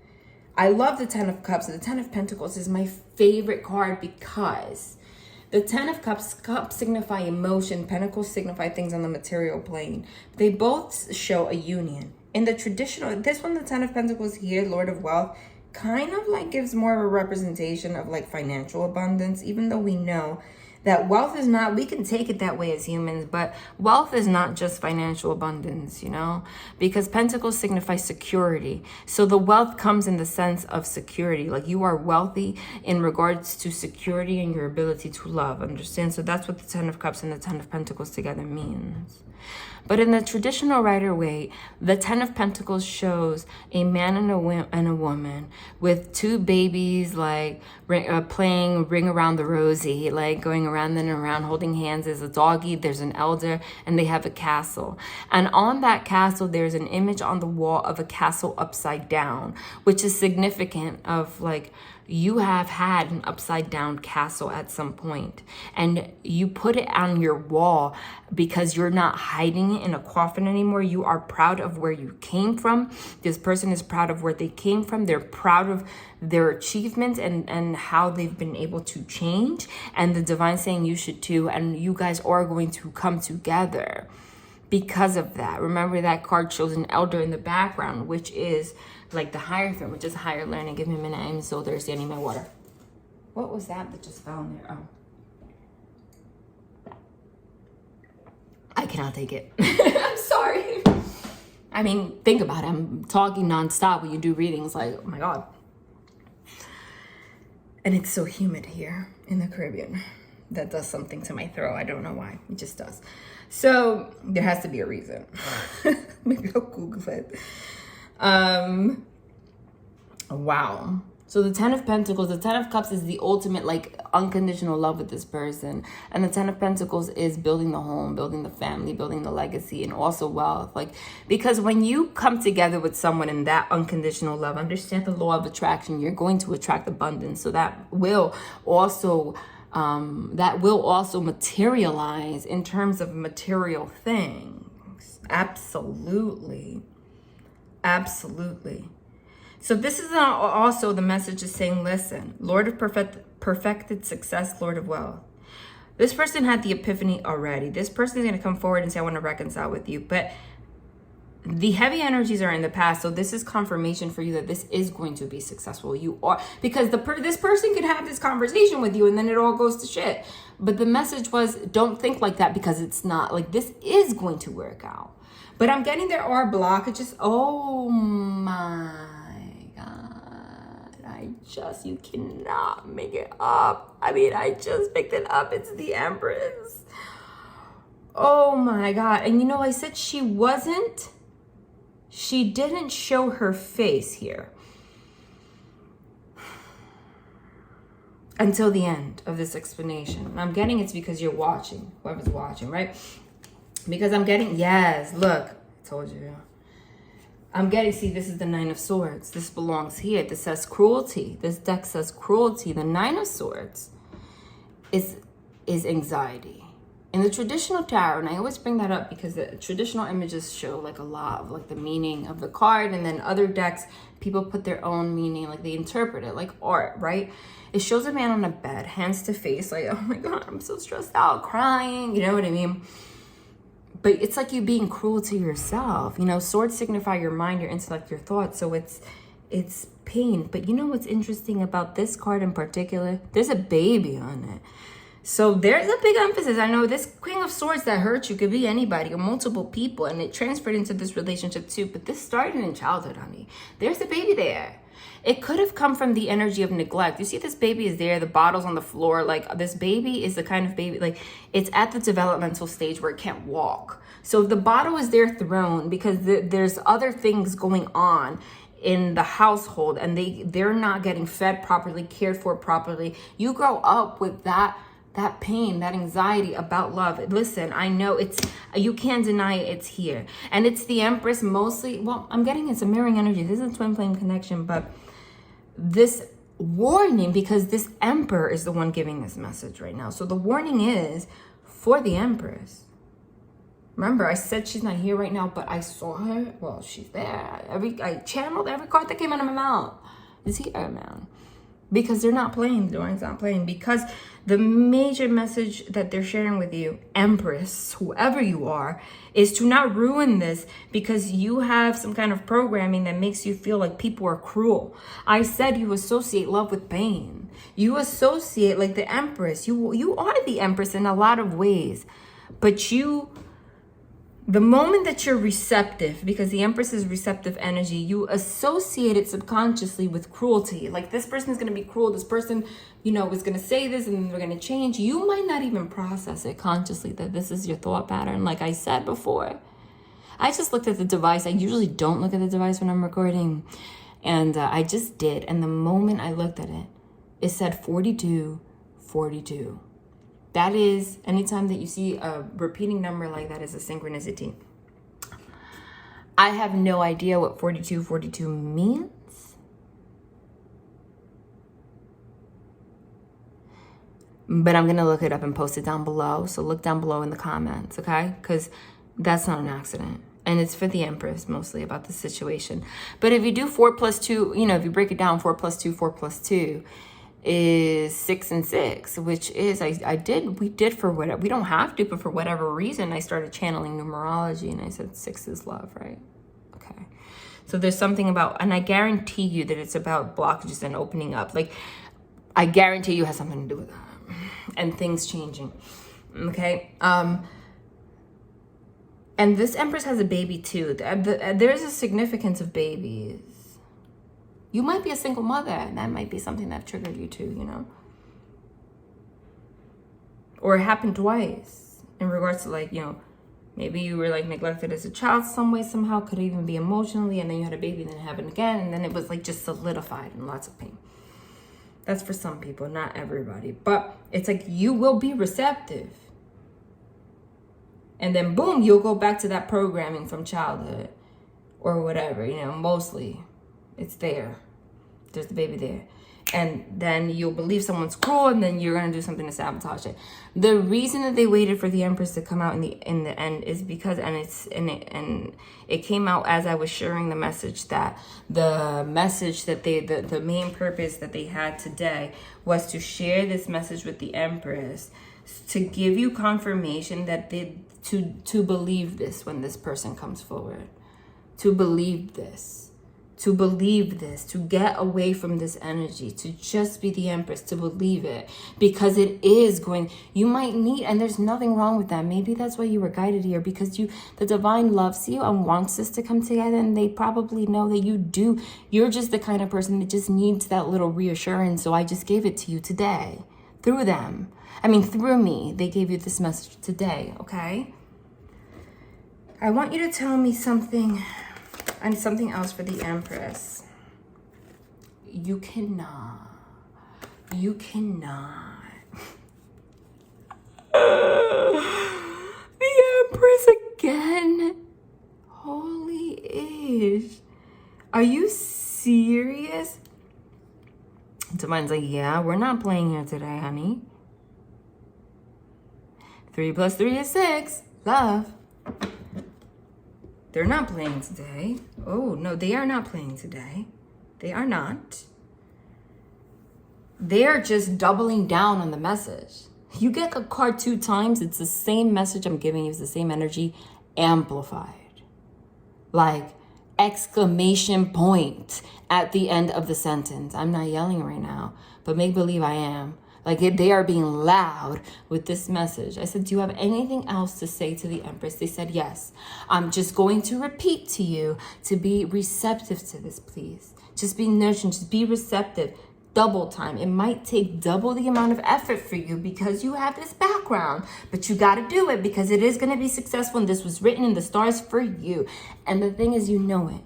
I love the Ten of Cups. The Ten of Pentacles is my favorite card because the Ten of Cups signify emotion. Pentacles signify things on the material plane. They both show a union. In the traditional, this one, the Ten of Pentacles here, Lord of Wealth, kind of like gives more of a representation of like financial abundance, even though we know that wealth is not, we can take it that way as humans, but wealth is not just financial abundance, you know, because Pentacles signify security. So the wealth comes in the sense of security, like you are wealthy in regards to security and your ability to love, understand? So that's what the Ten of Cups and the Ten of Pentacles together means. But in the traditional Rider-Waite, the Ten of Pentacles shows a man and a woman with two babies, like playing Ring Around the Rosie, like going around and around, holding hands. There's a doggy, there's an elder, and they have a castle. And on that castle, there's an image on the wall of a castle upside down, which is significant of like, you have had an upside down castle at some point, and you put it on your wall because you're not hiding it in a coffin anymore. You are proud of where you came from. This person is proud of where they came from. They're proud of their achievements and how they've been able to change, and the divine saying you should too, and you guys are going to come together because of that. Remember that card shows an elder in the background, which is like the Hierophant, which is higher learning. Give me a minute, I'm so thirsty, I need my water. What was that just fell in there? Oh, I cannot take it. I'm sorry. I mean, think about it. I'm talking nonstop when you do readings, like, oh my God. And it's so humid here in the Caribbean. That does something to my throat. I don't know why. It just does. So there has to be a reason. Maybe I'll Google it. Wow. So the Ten of Pentacles, the Ten of Cups is the ultimate like unconditional love with this person. And the Ten of Pentacles is building the home, building the family, building the legacy, and also wealth. Like, because when you come together with someone in that unconditional love, understand the law of attraction, you're going to attract abundance. So that will also materialize in terms of material things. Absolutely. Absolutely. So this is also the message is saying, listen, Lord of perfected success, Lord of wealth. This person had the epiphany already. This person is going to come forward and say, I want to reconcile with you. But the heavy energies are in the past. So this is confirmation for you that this is going to be successful. You are, because this person could have this conversation with you and then it all goes to shit. But the message was, don't think like that, because it's not. Like, this is going to work out. But I'm getting there are blockages. Oh my God. You cannot make it up. I mean, I just picked it up. It's the Empress. Oh my God. And you know, I said she didn't show her face here until the end of this explanation. And I'm getting it's because you're watching, whoever's watching, right? Because I'm getting, yes, look, I told you. I'm getting, see, this is the Nine of Swords. This belongs here. This says cruelty. This deck says cruelty. The Nine of Swords is anxiety. In the traditional tarot, and I always bring that up because the traditional images show like a lot of like the meaning of the card, and then other decks, people put their own meaning, like they interpret it like art, right? It shows a man on a bed, hands to face, like, oh my God, I'm so stressed out, crying, you know what I mean? But it's like you being cruel to yourself. You know, swords signify your mind, your intellect, your thoughts. So it's pain. But you know what's interesting about this card in particular? There's a baby on it. So there's a big emphasis. I know this Queen of Swords that hurt you could be anybody or multiple people. And it transferred into this relationship too. But this started in childhood, honey. There's a baby there. It could have come from the energy of neglect. You see this baby is there, the bottle's on the floor. Like, this baby is the kind of baby, like, it's at the developmental stage where it can't walk. So the bottle is there thrown because there's other things going on in the household, and they're not getting fed properly, cared for properly. You grow up with that pain, that anxiety about love. Listen, I know you can't deny it's here. And it's the Empress mostly. Well, I'm getting it's a mirroring energy. This is a twin flame connection, but this warning, because this Emperor is the one giving this message right now. So the warning is for the Empress. Remember, I said she's not here right now, but I saw her. Well, she's there. I channeled every card that came out of my mouth. Is here, man. Because they're not playing. The Divine's not playing. Because the major message that they're sharing with you, Empress, whoever you are, is to not ruin this because you have some kind of programming that makes you feel like people are cruel. I said you associate love with pain. You associate, like the Empress. You are the Empress in a lot of ways. But the moment that you're receptive, because the Empress is receptive energy, you associate it subconsciously with cruelty. Like, this person is going to be cruel. This person, is going to say this and then they're going to change. You might not even process it consciously that this is your thought pattern. Like I said before, I just looked at the device. I usually don't look at the device when I'm recording. And I just did. And the moment I looked at it, it said 4242. That is, anytime that you see a repeating number like that is a synchronicity. I have no idea what 4242 means. But I'm going to look it up and post it down below. So look down below in the comments, okay? Because that's not an accident. And it's for the Empress mostly about the situation. But if you do 4 plus 2, if you break it down, 4 plus 2, 4 plus 2. Is 6 and 6, which is we did for whatever, we don't have to, but for whatever reason I started channeling numerology and I said 6 is love, right? Okay, so there's something about, and I guarantee you that it's about blockages and opening up. Like, I guarantee you it has something to do with that and things changing. Okay, and this Empress has a baby too. There's a significance of babies. You might be a single mother, and that might be something that triggered you too, Or it happened twice in regards to maybe you were neglected as a child some way, somehow, could even be emotionally, and then you had a baby, and then it happened again, and then it was just solidified and lots of pain. That's for some people, not everybody. But it's you will be receptive. And then boom, you'll go back to that programming from childhood or whatever, mostly it's there. There's the baby there. And then you'll believe someone's cruel, and then you're going to do something to sabotage it. The reason that they waited for the Empress to come out in the end is because, it came out as I was sharing the message, that the message that the main purpose that they had today was to share this message with the Empress to give you confirmation that to believe this when this person comes forward, to believe this, to get away from this energy, to just be the Empress, to believe it, because it is going, you might need, and there's nothing wrong with that. Maybe that's why you were guided here, because the divine loves you and wants this to come together, and they probably know that you're just the kind of person that just needs that little reassurance. So I just gave it to you today through them. Through me, they gave you this message today, okay? I want you to tell me something, and something else for the Empress. You cannot. The Empress again? Holy ish. Are you serious? Divine's like, yeah, we're not playing here today, honey. 3 + 3 is 6. Love. They're not playing today. Oh, no, they are not playing today. They are not. They are just doubling down on the message. You get a card 2 times, it's the same message I'm giving you. It's the same energy amplified. Like exclamation point at the end of the sentence. I'm not yelling right now, but make believe I am. Like they are being loud with this message. I said, do you have anything else to say to the Empress? They said, yes. I'm just going to repeat to you to be receptive to this, please. Just be nurturing, just be receptive. Double time. It might take double the amount of effort for you because you have this background, but you got to do it because it is going to be successful, and this was written in the stars for you. And the thing is, you know it.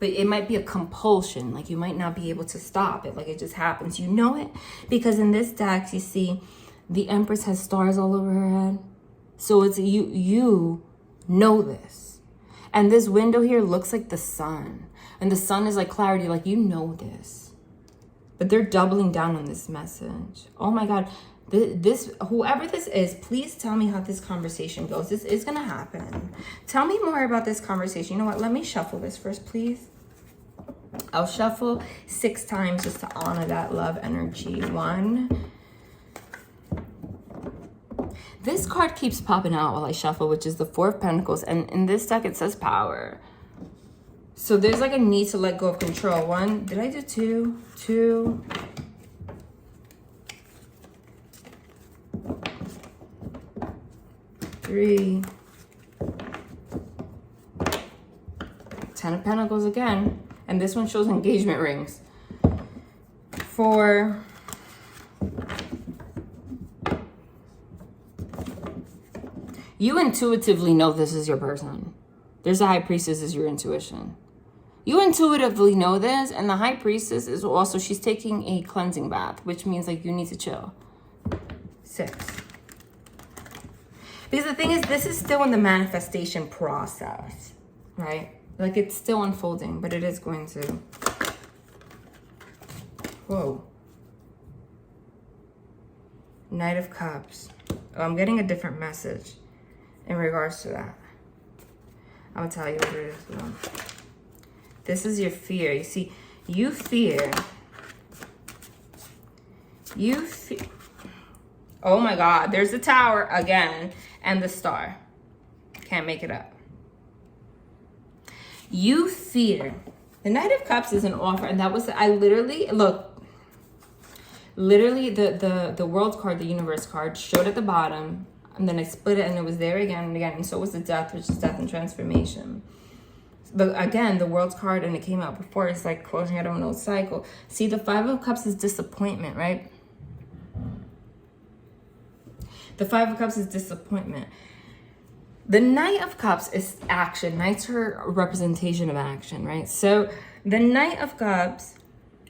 But it might be a compulsion, like you might not be able to stop it, like it just happens. You know it because in this deck, you see the Empress has stars all over her head. So it's you know this. And this window here looks like the sun. And the sun is like clarity, like you know this. But they're doubling down on this message. Oh my God. Whoever this is, please tell me how this conversation goes. This is going to happen. Tell me more about this conversation. You know what? Let me shuffle this first, please. I'll shuffle 6 times just to honor that love energy. 1. This card keeps popping out while I shuffle, which is the 4 of Pentacles. And in this deck, it says power. So there's like a need to let go of control. 1. Did I do 2? 2. 3. 10 of Pentacles again. And this one shows engagement rings. 4. You intuitively know this is your person. There's a High Priestess is your intuition. You intuitively know this, and the High Priestess is also, she's taking a cleansing bath, which means like you need to chill. 6. Because the thing is, this is still in the manifestation process, right? Like it's still unfolding, but it is going to. Whoa. Knight of Cups. Oh, I'm getting a different message in regards to that. I'll tell you what it is. This is your fear. You see, you fear. Oh my God, there's the Tower again and the Star. Can't make it up. You fear. The Knight of Cups is an offer, and that was, I literally, look, literally the World card, the Universe card, showed at the bottom, and then I split it, and it was there again and again, and so was the Death, which is death and transformation. But again, the World's card, and it came out before, it's like closing out an old cycle. See, the 5 of Cups is disappointment, right? The 5 of Cups is disappointment. The Knight of Cups is action. Knights are a representation of action, right? So the Knight of Cups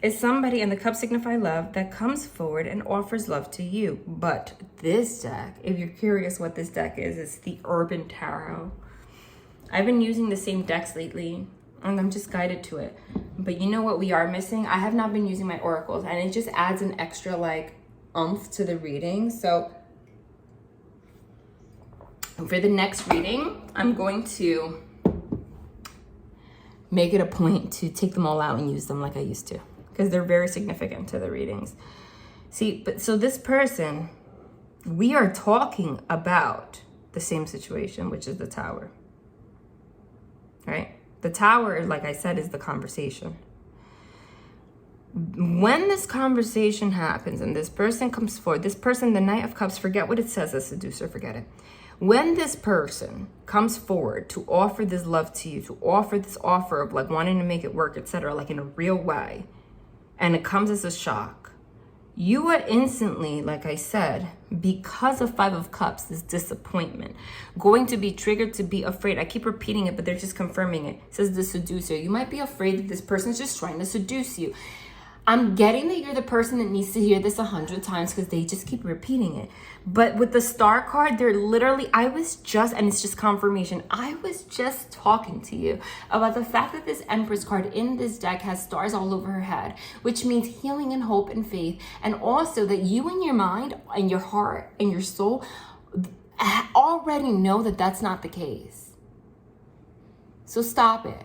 is somebody, and the cups signify love, that comes forward and offers love to you. But this deck, if you're curious what this deck is, it's the Urban Tarot. I've been using the same decks lately, and I'm just guided to it. But you know what we are missing? I have not been using my oracles, and it just adds an extra like oomph to the reading. So for the next reading, I'm going to make it a point to take them all out and use them like I used to, because they're very significant to the readings. See, but so this person, we are talking about the same situation, which is the Tower, right? The Tower, like I said, is the conversation. When this conversation happens and this person comes forward, this person, the Knight of Cups, forget what it says, the seducer, forget it. When this person comes forward to offer this love to you, to offer this offer of like wanting to make it work, etc., like in a real way, and it comes as a shock, you are instantly, like I said, because of Five of Cups, this disappointment, going to be triggered to be afraid. I keep repeating it, but they're just confirming it. It says the seducer. You might be afraid that this person is just trying to seduce you. I'm getting that you're the person that needs to hear this 100 times because they just keep repeating it. But with the Star card, they're literally, and it's just confirmation. I was just talking to you about the fact that this Empress card in this deck has stars all over her head, which means healing and hope and faith. And also that you in your mind and your heart and your soul already know that that's not the case. So stop it.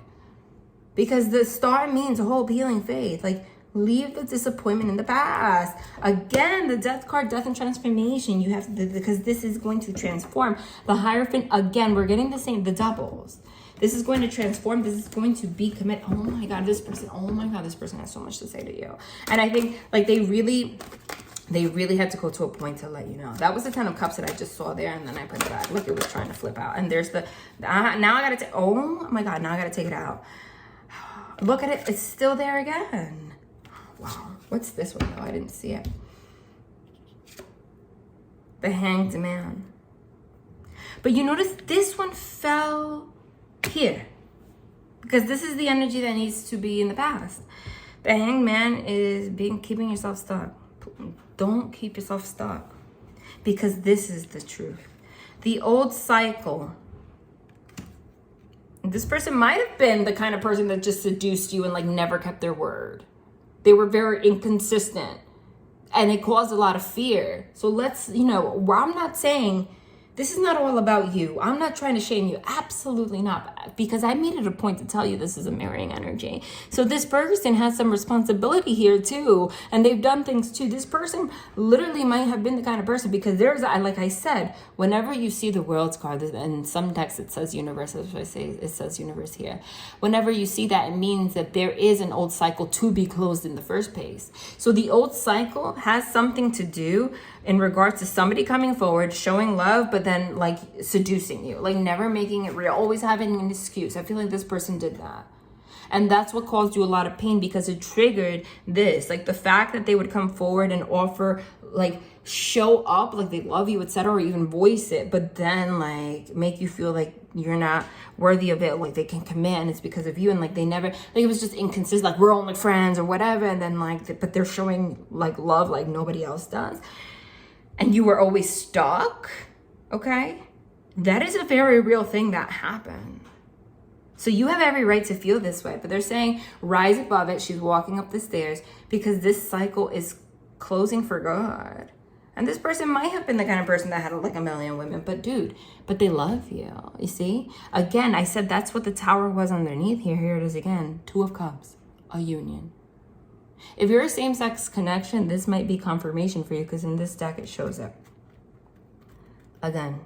Because the star means hope, healing, faith. Like, leave the disappointment in the past. Again, the Death card, death and transformation. You have because this is going to transform. The Hierophant, again, we're getting the doubles. This is going to transform. This is going to be commit. Oh my God, this person. Oh my God, this person has so much to say to you. And I think like they really had to go to a point to let you know. That was the Ten of Cups that I just saw there, and then I put it back. Look, it was trying to flip out. And there's now I gotta take. Oh my God, now I gotta take it out. Look at it. It's still there again. Wow. What's this one though? I didn't see it. The Hanged Man. But you notice this one fell here. Because this is the energy that needs to be in the past. The Hanged Man is keeping yourself stuck. Don't keep yourself stuck. Because this is the truth. The old cycle. This person might have been the kind of person that just seduced you and like never kept their word. They were very inconsistent and it caused a lot of fear. So let's, I'm not saying this is not all about you. I'm not trying to shame you. Absolutely not. Because I made it a point to tell you this is a mirroring energy. So this person has some responsibility here too. And they've done things too. This person literally might have been the kind of person because like I said, whenever you see the World's card, and some decks it says universe, as I say, it says universe here. Whenever you see that, it means that there is an old cycle to be closed in the first place. So the old cycle has something to do in regards to somebody coming forward, showing love, but then like seducing you, like never making it real, always having an excuse. I feel like this person did that. And that's what caused you a lot of pain because it triggered this, like the fact that they would come forward and offer, like show up, like they love you, etc., or even voice it, but then like make you feel like you're not worthy of it, like they can command it's because of you, and like they never, like it was just inconsistent, like we're only friends or whatever, and then like, but they're showing like love like nobody else does. And you were always stuck, okay? That is a very real thing that happened. So you have every right to feel this way, but they're saying rise above it. She's walking up the stairs because this cycle is closing for good. And this person might have been the kind of person that had like a million women, but dude, but they love you, you see? Again, I said that's what the Tower was underneath here. Here it is again, Two of Cups, a union. If you're a same-sex connection, this might be confirmation for you because in this deck it shows it. Again.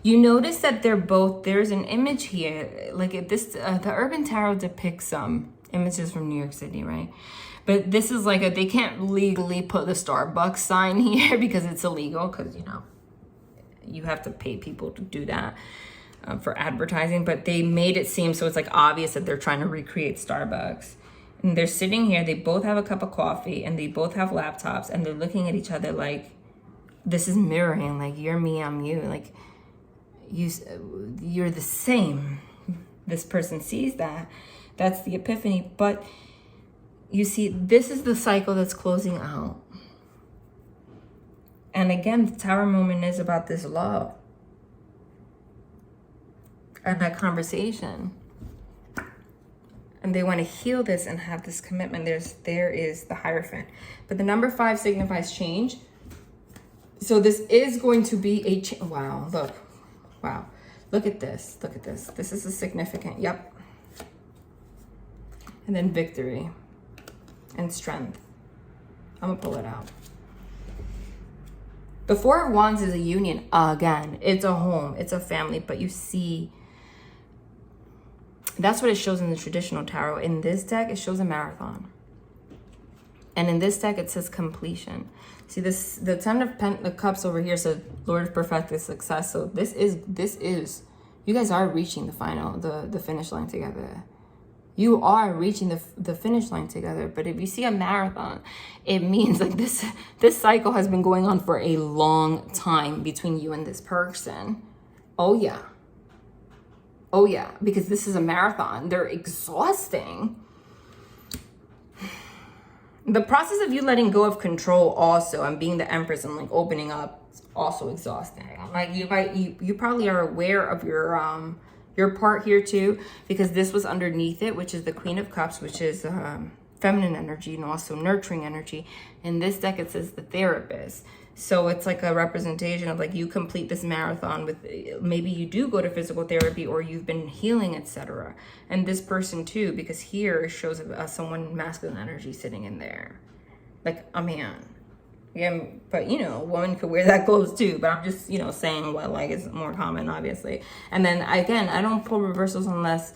You notice that they're both, there's an image here, like the Urban Tarot depicts some images from New York City, right? But this is like they can't legally put the Starbucks sign here because it's illegal because, you have to pay people to do that for advertising. But they made it seem so it's like obvious that they're trying to recreate Starbucks. And they're sitting here, they both have a cup of coffee and they both have laptops and they're looking at each other like, this is mirroring, like you're me, I'm you, like you're the same. This person sees that. That's the epiphany. But you see, this is the cycle that's closing out. And again, the Tower moment is about this love and that conversation. And they want to heal this and have this commitment. There is the Hierophant. But the number 5 signifies change. So this is going to be a wow, look. Wow. Look at this. Look at this. This is a significant. Yep. And then victory and strength. I'm going to pull it out. The Four of Wands is a union. Again, it's a home, it's a family, but you see, that's what it shows in the traditional tarot. In this deck, it shows a marathon. And in this deck, it says completion. See, this, the Ten of Cups over here says Lord of Perfected Success. So this is, you guys are reaching the final, the finish line together. You are reaching the finish line together. But if you see a marathon, it means like this cycle has been going on for a long time between you and this person. Oh yeah. Oh yeah, because this is a marathon. They're exhausting. The process of you letting go of control also and being the Empress and like opening up is also exhausting. Like you probably are aware of your part here too, because this was underneath it, which is the Queen of Cups, which is feminine energy and also nurturing energy. In this deck, it says the Therapist. So it's like a representation of like you complete this marathon with, maybe you do go to physical therapy or you've been healing, etc. And this person too, because here it shows someone masculine energy sitting in there, like a man. Yeah, but you know, a woman could wear that clothes too. But I'm just, you know, saying what like is more common, obviously. And then again, I don't pull reversals unless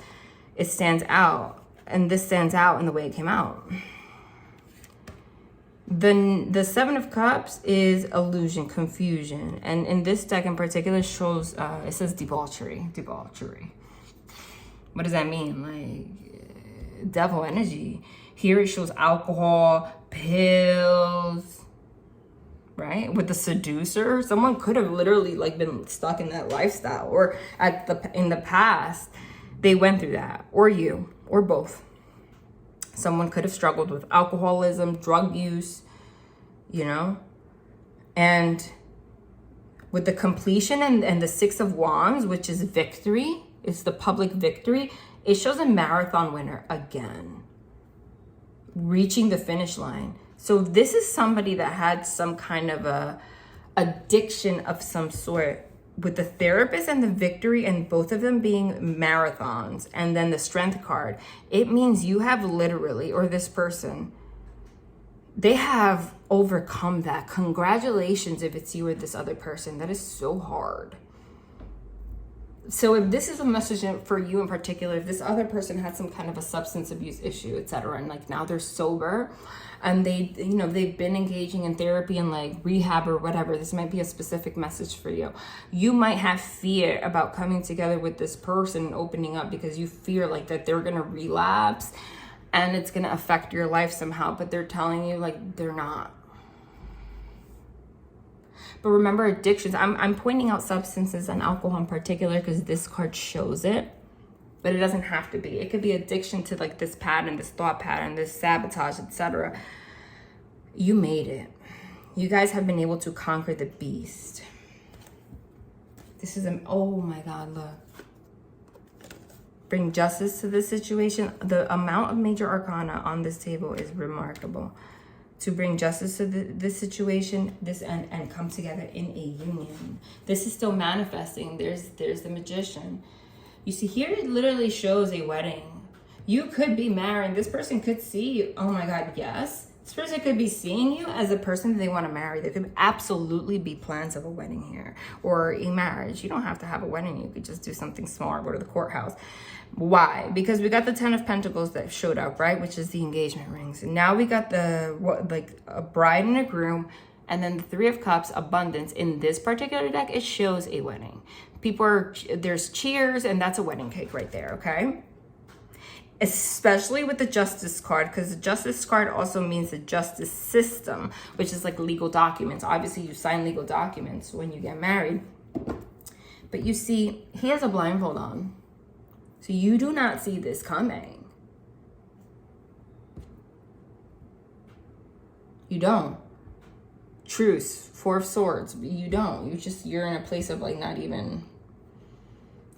it stands out, and this stands out in the way it came out. The Seven of Cups is illusion, confusion, and in this deck in particular shows it says debauchery. What does that mean? Like devil energy. Here it shows alcohol, pills, right? With the seducer, someone could have literally like been stuck in that lifestyle, or in the past they went through that, or you, or both. Someone could have struggled with alcoholism, drug use, you know? And with the completion and the Six of Wands, which is victory, it's the public victory, it shows a marathon winner again, reaching the finish line. So this is somebody that had some kind of a addiction of some sort, with the Therapist and the victory, and both of them being marathons, and then the Strength card. It means you have literally, or this person, they have overcome that. Congratulations if it's you or this other person. That is so hard. So if this is a message for you in particular, if this other person had some kind of a substance abuse issue, etc., and like now they're sober and they, you know, they've been engaging in therapy and like rehab or whatever, this might be a specific message for you. You might have fear about coming together with this person and opening up because you fear like that they're going to relapse and it's going to affect your life somehow, but they're telling you like they're not. But remember, addictions, I'm pointing out substances and alcohol in particular because this card shows it, but it doesn't have to be. It could be addiction to like this pattern, this thought pattern, this sabotage, etc. You made it. You guys have been able to conquer the beast. This is oh my God, look. Bring justice to this situation. The amount of major arcana on this table is remarkable. To bring justice to this situation, and come together in a union. This is still manifesting. There's the Magician. You see here, it literally shows a wedding. You could be married. This person could see you. Oh my God, yes. This person could be seeing you as a person that they want to marry. There could absolutely be plans of a wedding here, or a marriage. You don't have to have a wedding. You could just do something small, go to the courthouse. Why? Because we got the Ten of Pentacles that showed up, right? Which is the engagement rings. And now we got like a bride and a groom, and then the Three of Cups, abundance. In this particular deck, it shows a wedding. There's cheers, and that's a wedding cake right there, okay? Especially with the Justice card, because the Justice card also means the justice system, which is like legal documents. Obviously, you sign legal documents when you get married. But you see, he has a blindfold on. So you do not see this coming. You don't. Truce, Four of Swords, you don't. You're in a place of like not even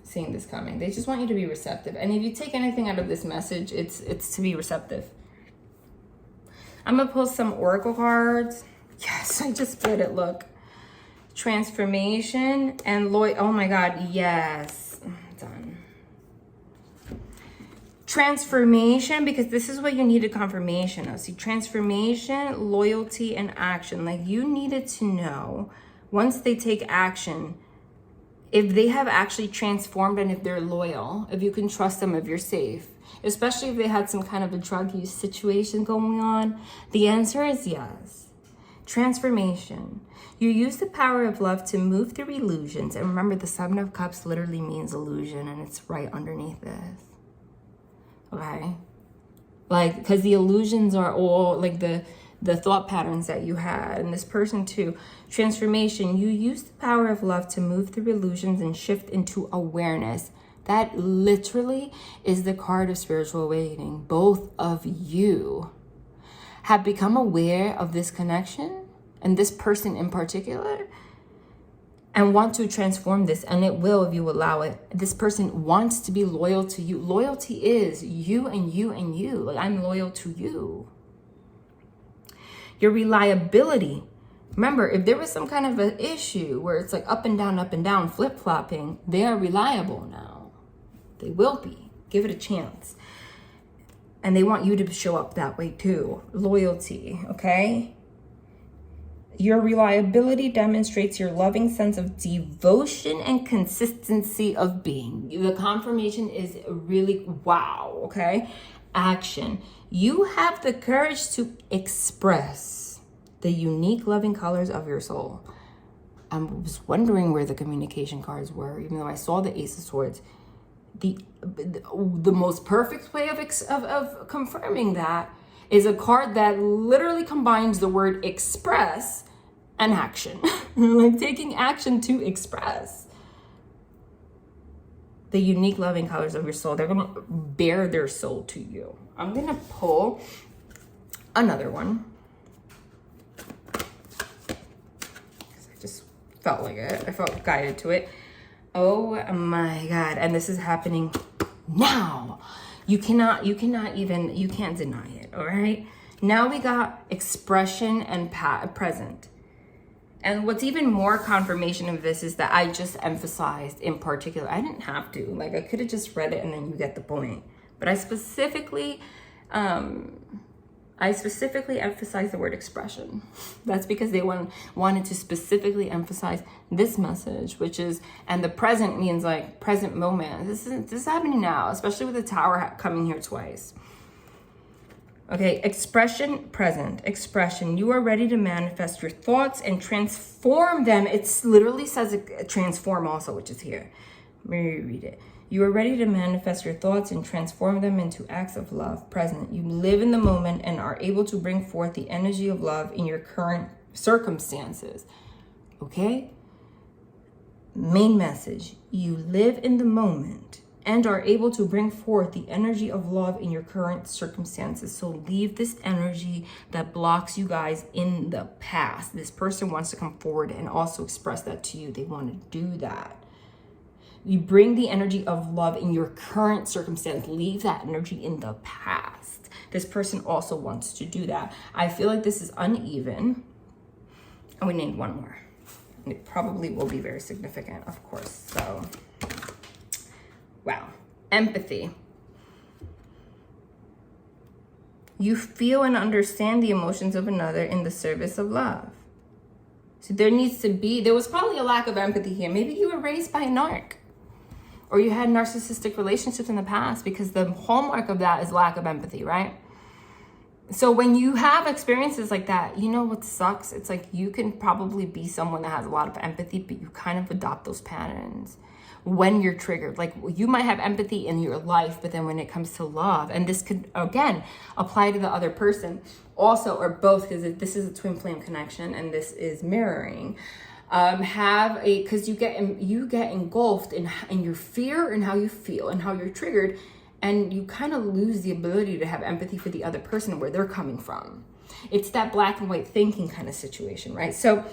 seeing this coming. They just want you to be receptive. And if you take anything out of this message, it's to be receptive. I'm gonna pull some oracle cards. Yes, I just did it, look. Transformation and oh my God, yes. Done. Transformation, because this is what you needed confirmation of. See, transformation, loyalty, and action. Like you needed to know once they take action, if they have actually transformed and if they're loyal, if you can trust them, if you're safe, especially if they had some kind of a drug use situation going on, the answer is yes. Transformation. You use the power of love to move through illusions. And remember, the Seven of Cups literally means illusion, and it's right underneath this. Okay? Like, because the illusions are all like the thought patterns that you had, and this person too. Transformation. You use the power of love to move through illusions and shift into awareness. That literally is the card of spiritual awakening. Both of you have become aware of this connection and this person in particular, and want to transform this, and it will if you allow it. This person wants to be loyal to you. Loyalty is you and you and you. Like, I'm loyal to you. Your reliability. Remember, if there was some kind of an issue where it's like up and down, flip-flopping, they are reliable now. They will be. Give it a chance. And they want you to show up that way too. Loyalty, okay? Your reliability demonstrates your loving sense of devotion and consistency of being. The confirmation is really wow, okay? Action. You have the courage to express the unique loving colors of your soul. I was wondering where the communication cards were, even though I saw the Ace of Swords. The most perfect way of confirming that is a card that literally combines the word express and action. Like taking action to express the unique loving colors of your soul. They're going to bear their soul to you. I'm going to pull another one. I just felt like it. I felt guided to it. Oh my God. And this is happening now. You can't deny it. All right. Now we got expression and present. And what's even more confirmation of this is that I just emphasized in particular. I didn't have to. Like, I could have just read it and then you get the point. But I specifically emphasized the word expression. That's because they wanted to specifically emphasize this message, which is, and the present means like present moment. This is happening now, especially with the Tower coming here twice. Okay, expression, present, expression. You are ready to manifest your thoughts and transform them. It literally says transform also, which is here. Let me read it. You are ready to manifest your thoughts and transform them into acts of love. Present. You live in the moment and are able to bring forth the energy of love in your current circumstances. Okay? Main message. You live in the moment and are able to bring forth the energy of love in your current circumstances. So leave this energy that blocks you guys in the past. This person wants to come forward and also express that to you. They want to do that. You bring the energy of love in your current circumstance. Leave that energy in the past. This person also wants to do that. I feel like this is uneven. And we need one more. And it probably will be very significant, of course. So, wow. Empathy. You feel and understand the emotions of another in the service of love. So there was probably a lack of empathy here. Maybe you were raised by a narc. Or you had narcissistic relationships in the past, because the hallmark of that is lack of empathy, right? So when you have experiences like that, you know what sucks? It's like you can probably be someone that has a lot of empathy, but you kind of adopt those patterns when you're triggered. Like, you might have empathy in your life, but then when it comes to love, and this could, again, apply to the other person also, or both, because this is a twin flame connection and this is mirroring. Because you get engulfed in your fear and how you feel and how you're triggered, and you kind of lose the ability to have empathy for the other person, where they're coming from. It's that black and white thinking kind of situation, right? So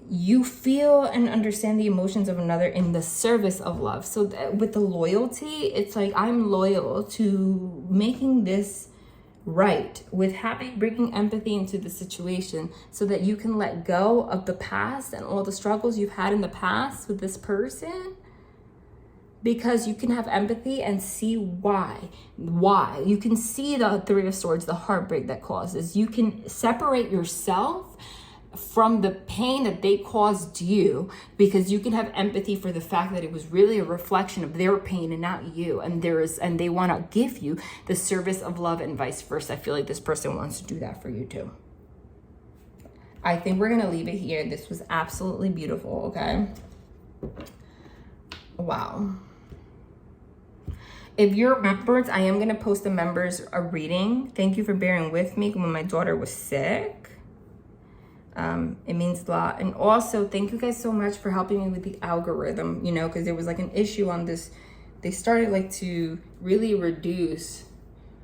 you feel and understand the emotions of another in the service of love. So with the loyalty, it's like, I'm loyal to making this right, with bringing empathy into the situation, so that you can let go of the past and all the struggles you've had in the past with this person, because you can have empathy and see why you can see the Three of Swords, the heartbreak that causes. You can separate yourself from the pain that they caused you, because you can have empathy for the fact that it was really a reflection of their pain and not you, and they want to give you the service of love and vice versa. I feel like this person wants to do that for you too. I think we're gonna leave it here. This was absolutely beautiful. Okay, wow. If you're members, I am gonna post the members a reading. Thank you for bearing with me when my daughter was sick. It means a lot. And also, thank you guys so much for helping me with the algorithm, you know, because there was like an issue on this. They started like to really reduce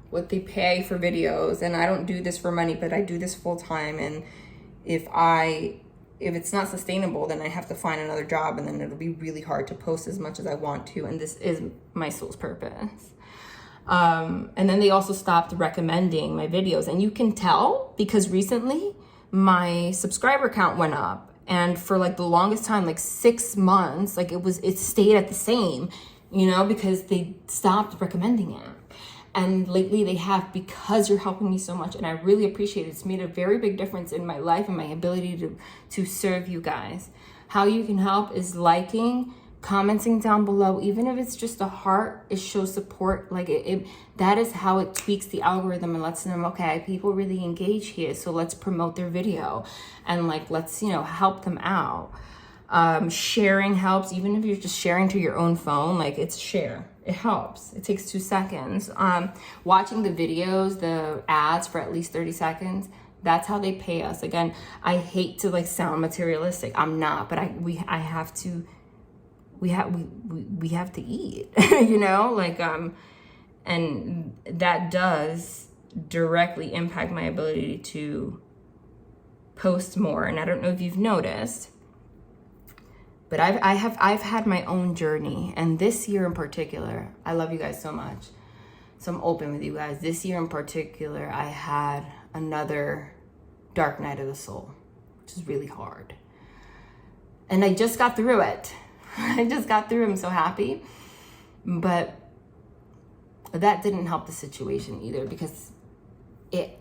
what they pay for videos. And I don't do this for money, but I do this full time. And if it's not sustainable, then I have to find another job, and then it'll be really hard to post as much as I want to. And this is my soul's purpose. And then they also stopped recommending my videos. And you can tell because recently my subscriber count went up, and for like the longest time, like 6 months, like it stayed at the same, you know, because they stopped recommending it. And lately they have, because you're helping me so much, and I really appreciate it. It's made a very big difference in my life and my ability to serve you guys. How you can help is liking, commenting down below, even if it's just a heart. It shows support. Like that is how it tweaks the algorithm and lets them, okay, people really engage here, so let's promote their video, and like let's, you know, help them out. Sharing helps, even if you're just sharing to your own phone. Like, it's share, it helps. It takes 2 seconds. Watching the videos, the ads for at least 30 seconds, that's how they pay us. Again, I hate to like sound materialistic, I'm not, but we have to eat, you know, like, and that does directly impact my ability to post more. And I don't know if you've noticed, but I've had my own journey, and this year in particular, I love you guys so much, so I'm open with you guys. This year in particular, I had another dark night of the soul, which is really hard, and I just got through it. I'm so happy, but that didn't help the situation either, because it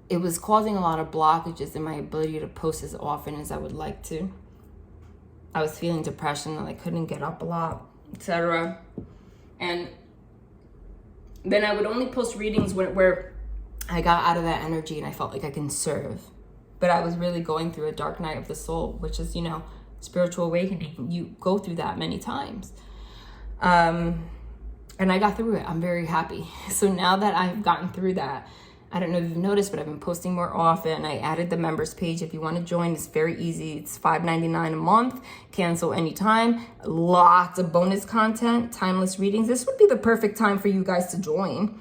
was causing a lot of blockages in my ability to post as often as I would like to. I was feeling depression, and I couldn't get up a lot, etc. And then I would only post readings where I got out of that energy and I felt like I can serve. But I was really going through a dark night of the soul, which is, you know, spiritual awakening. You go through that many times. And I got through it. I'm very happy. So now that I've gotten through that, I don't know if you've noticed, but I've been posting more often. I added the members page. If you want to join, it's very easy. It's $5.99 a month. Cancel anytime. Lots of bonus content, timeless readings. This would be the perfect time for you guys to join,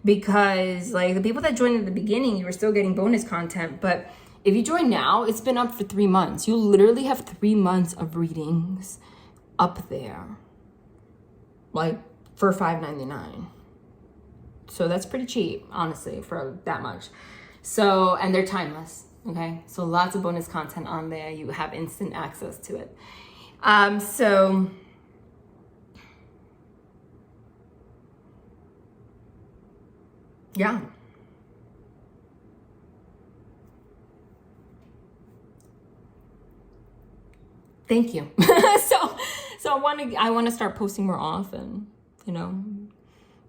because like the people that joined at the beginning, you were still getting bonus content. But if you join now, it's been up for 3 months. You literally have 3 months of readings up there, like for $5.99. So that's pretty cheap, honestly, for that much. So, and they're timeless, okay? So lots of bonus content on there. You have instant access to it. So yeah. Thank you. So I want to start posting more often, you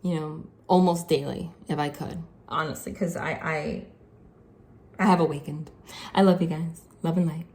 know, almost daily if I could, honestly, because I have awakened. I love you guys. Love and light.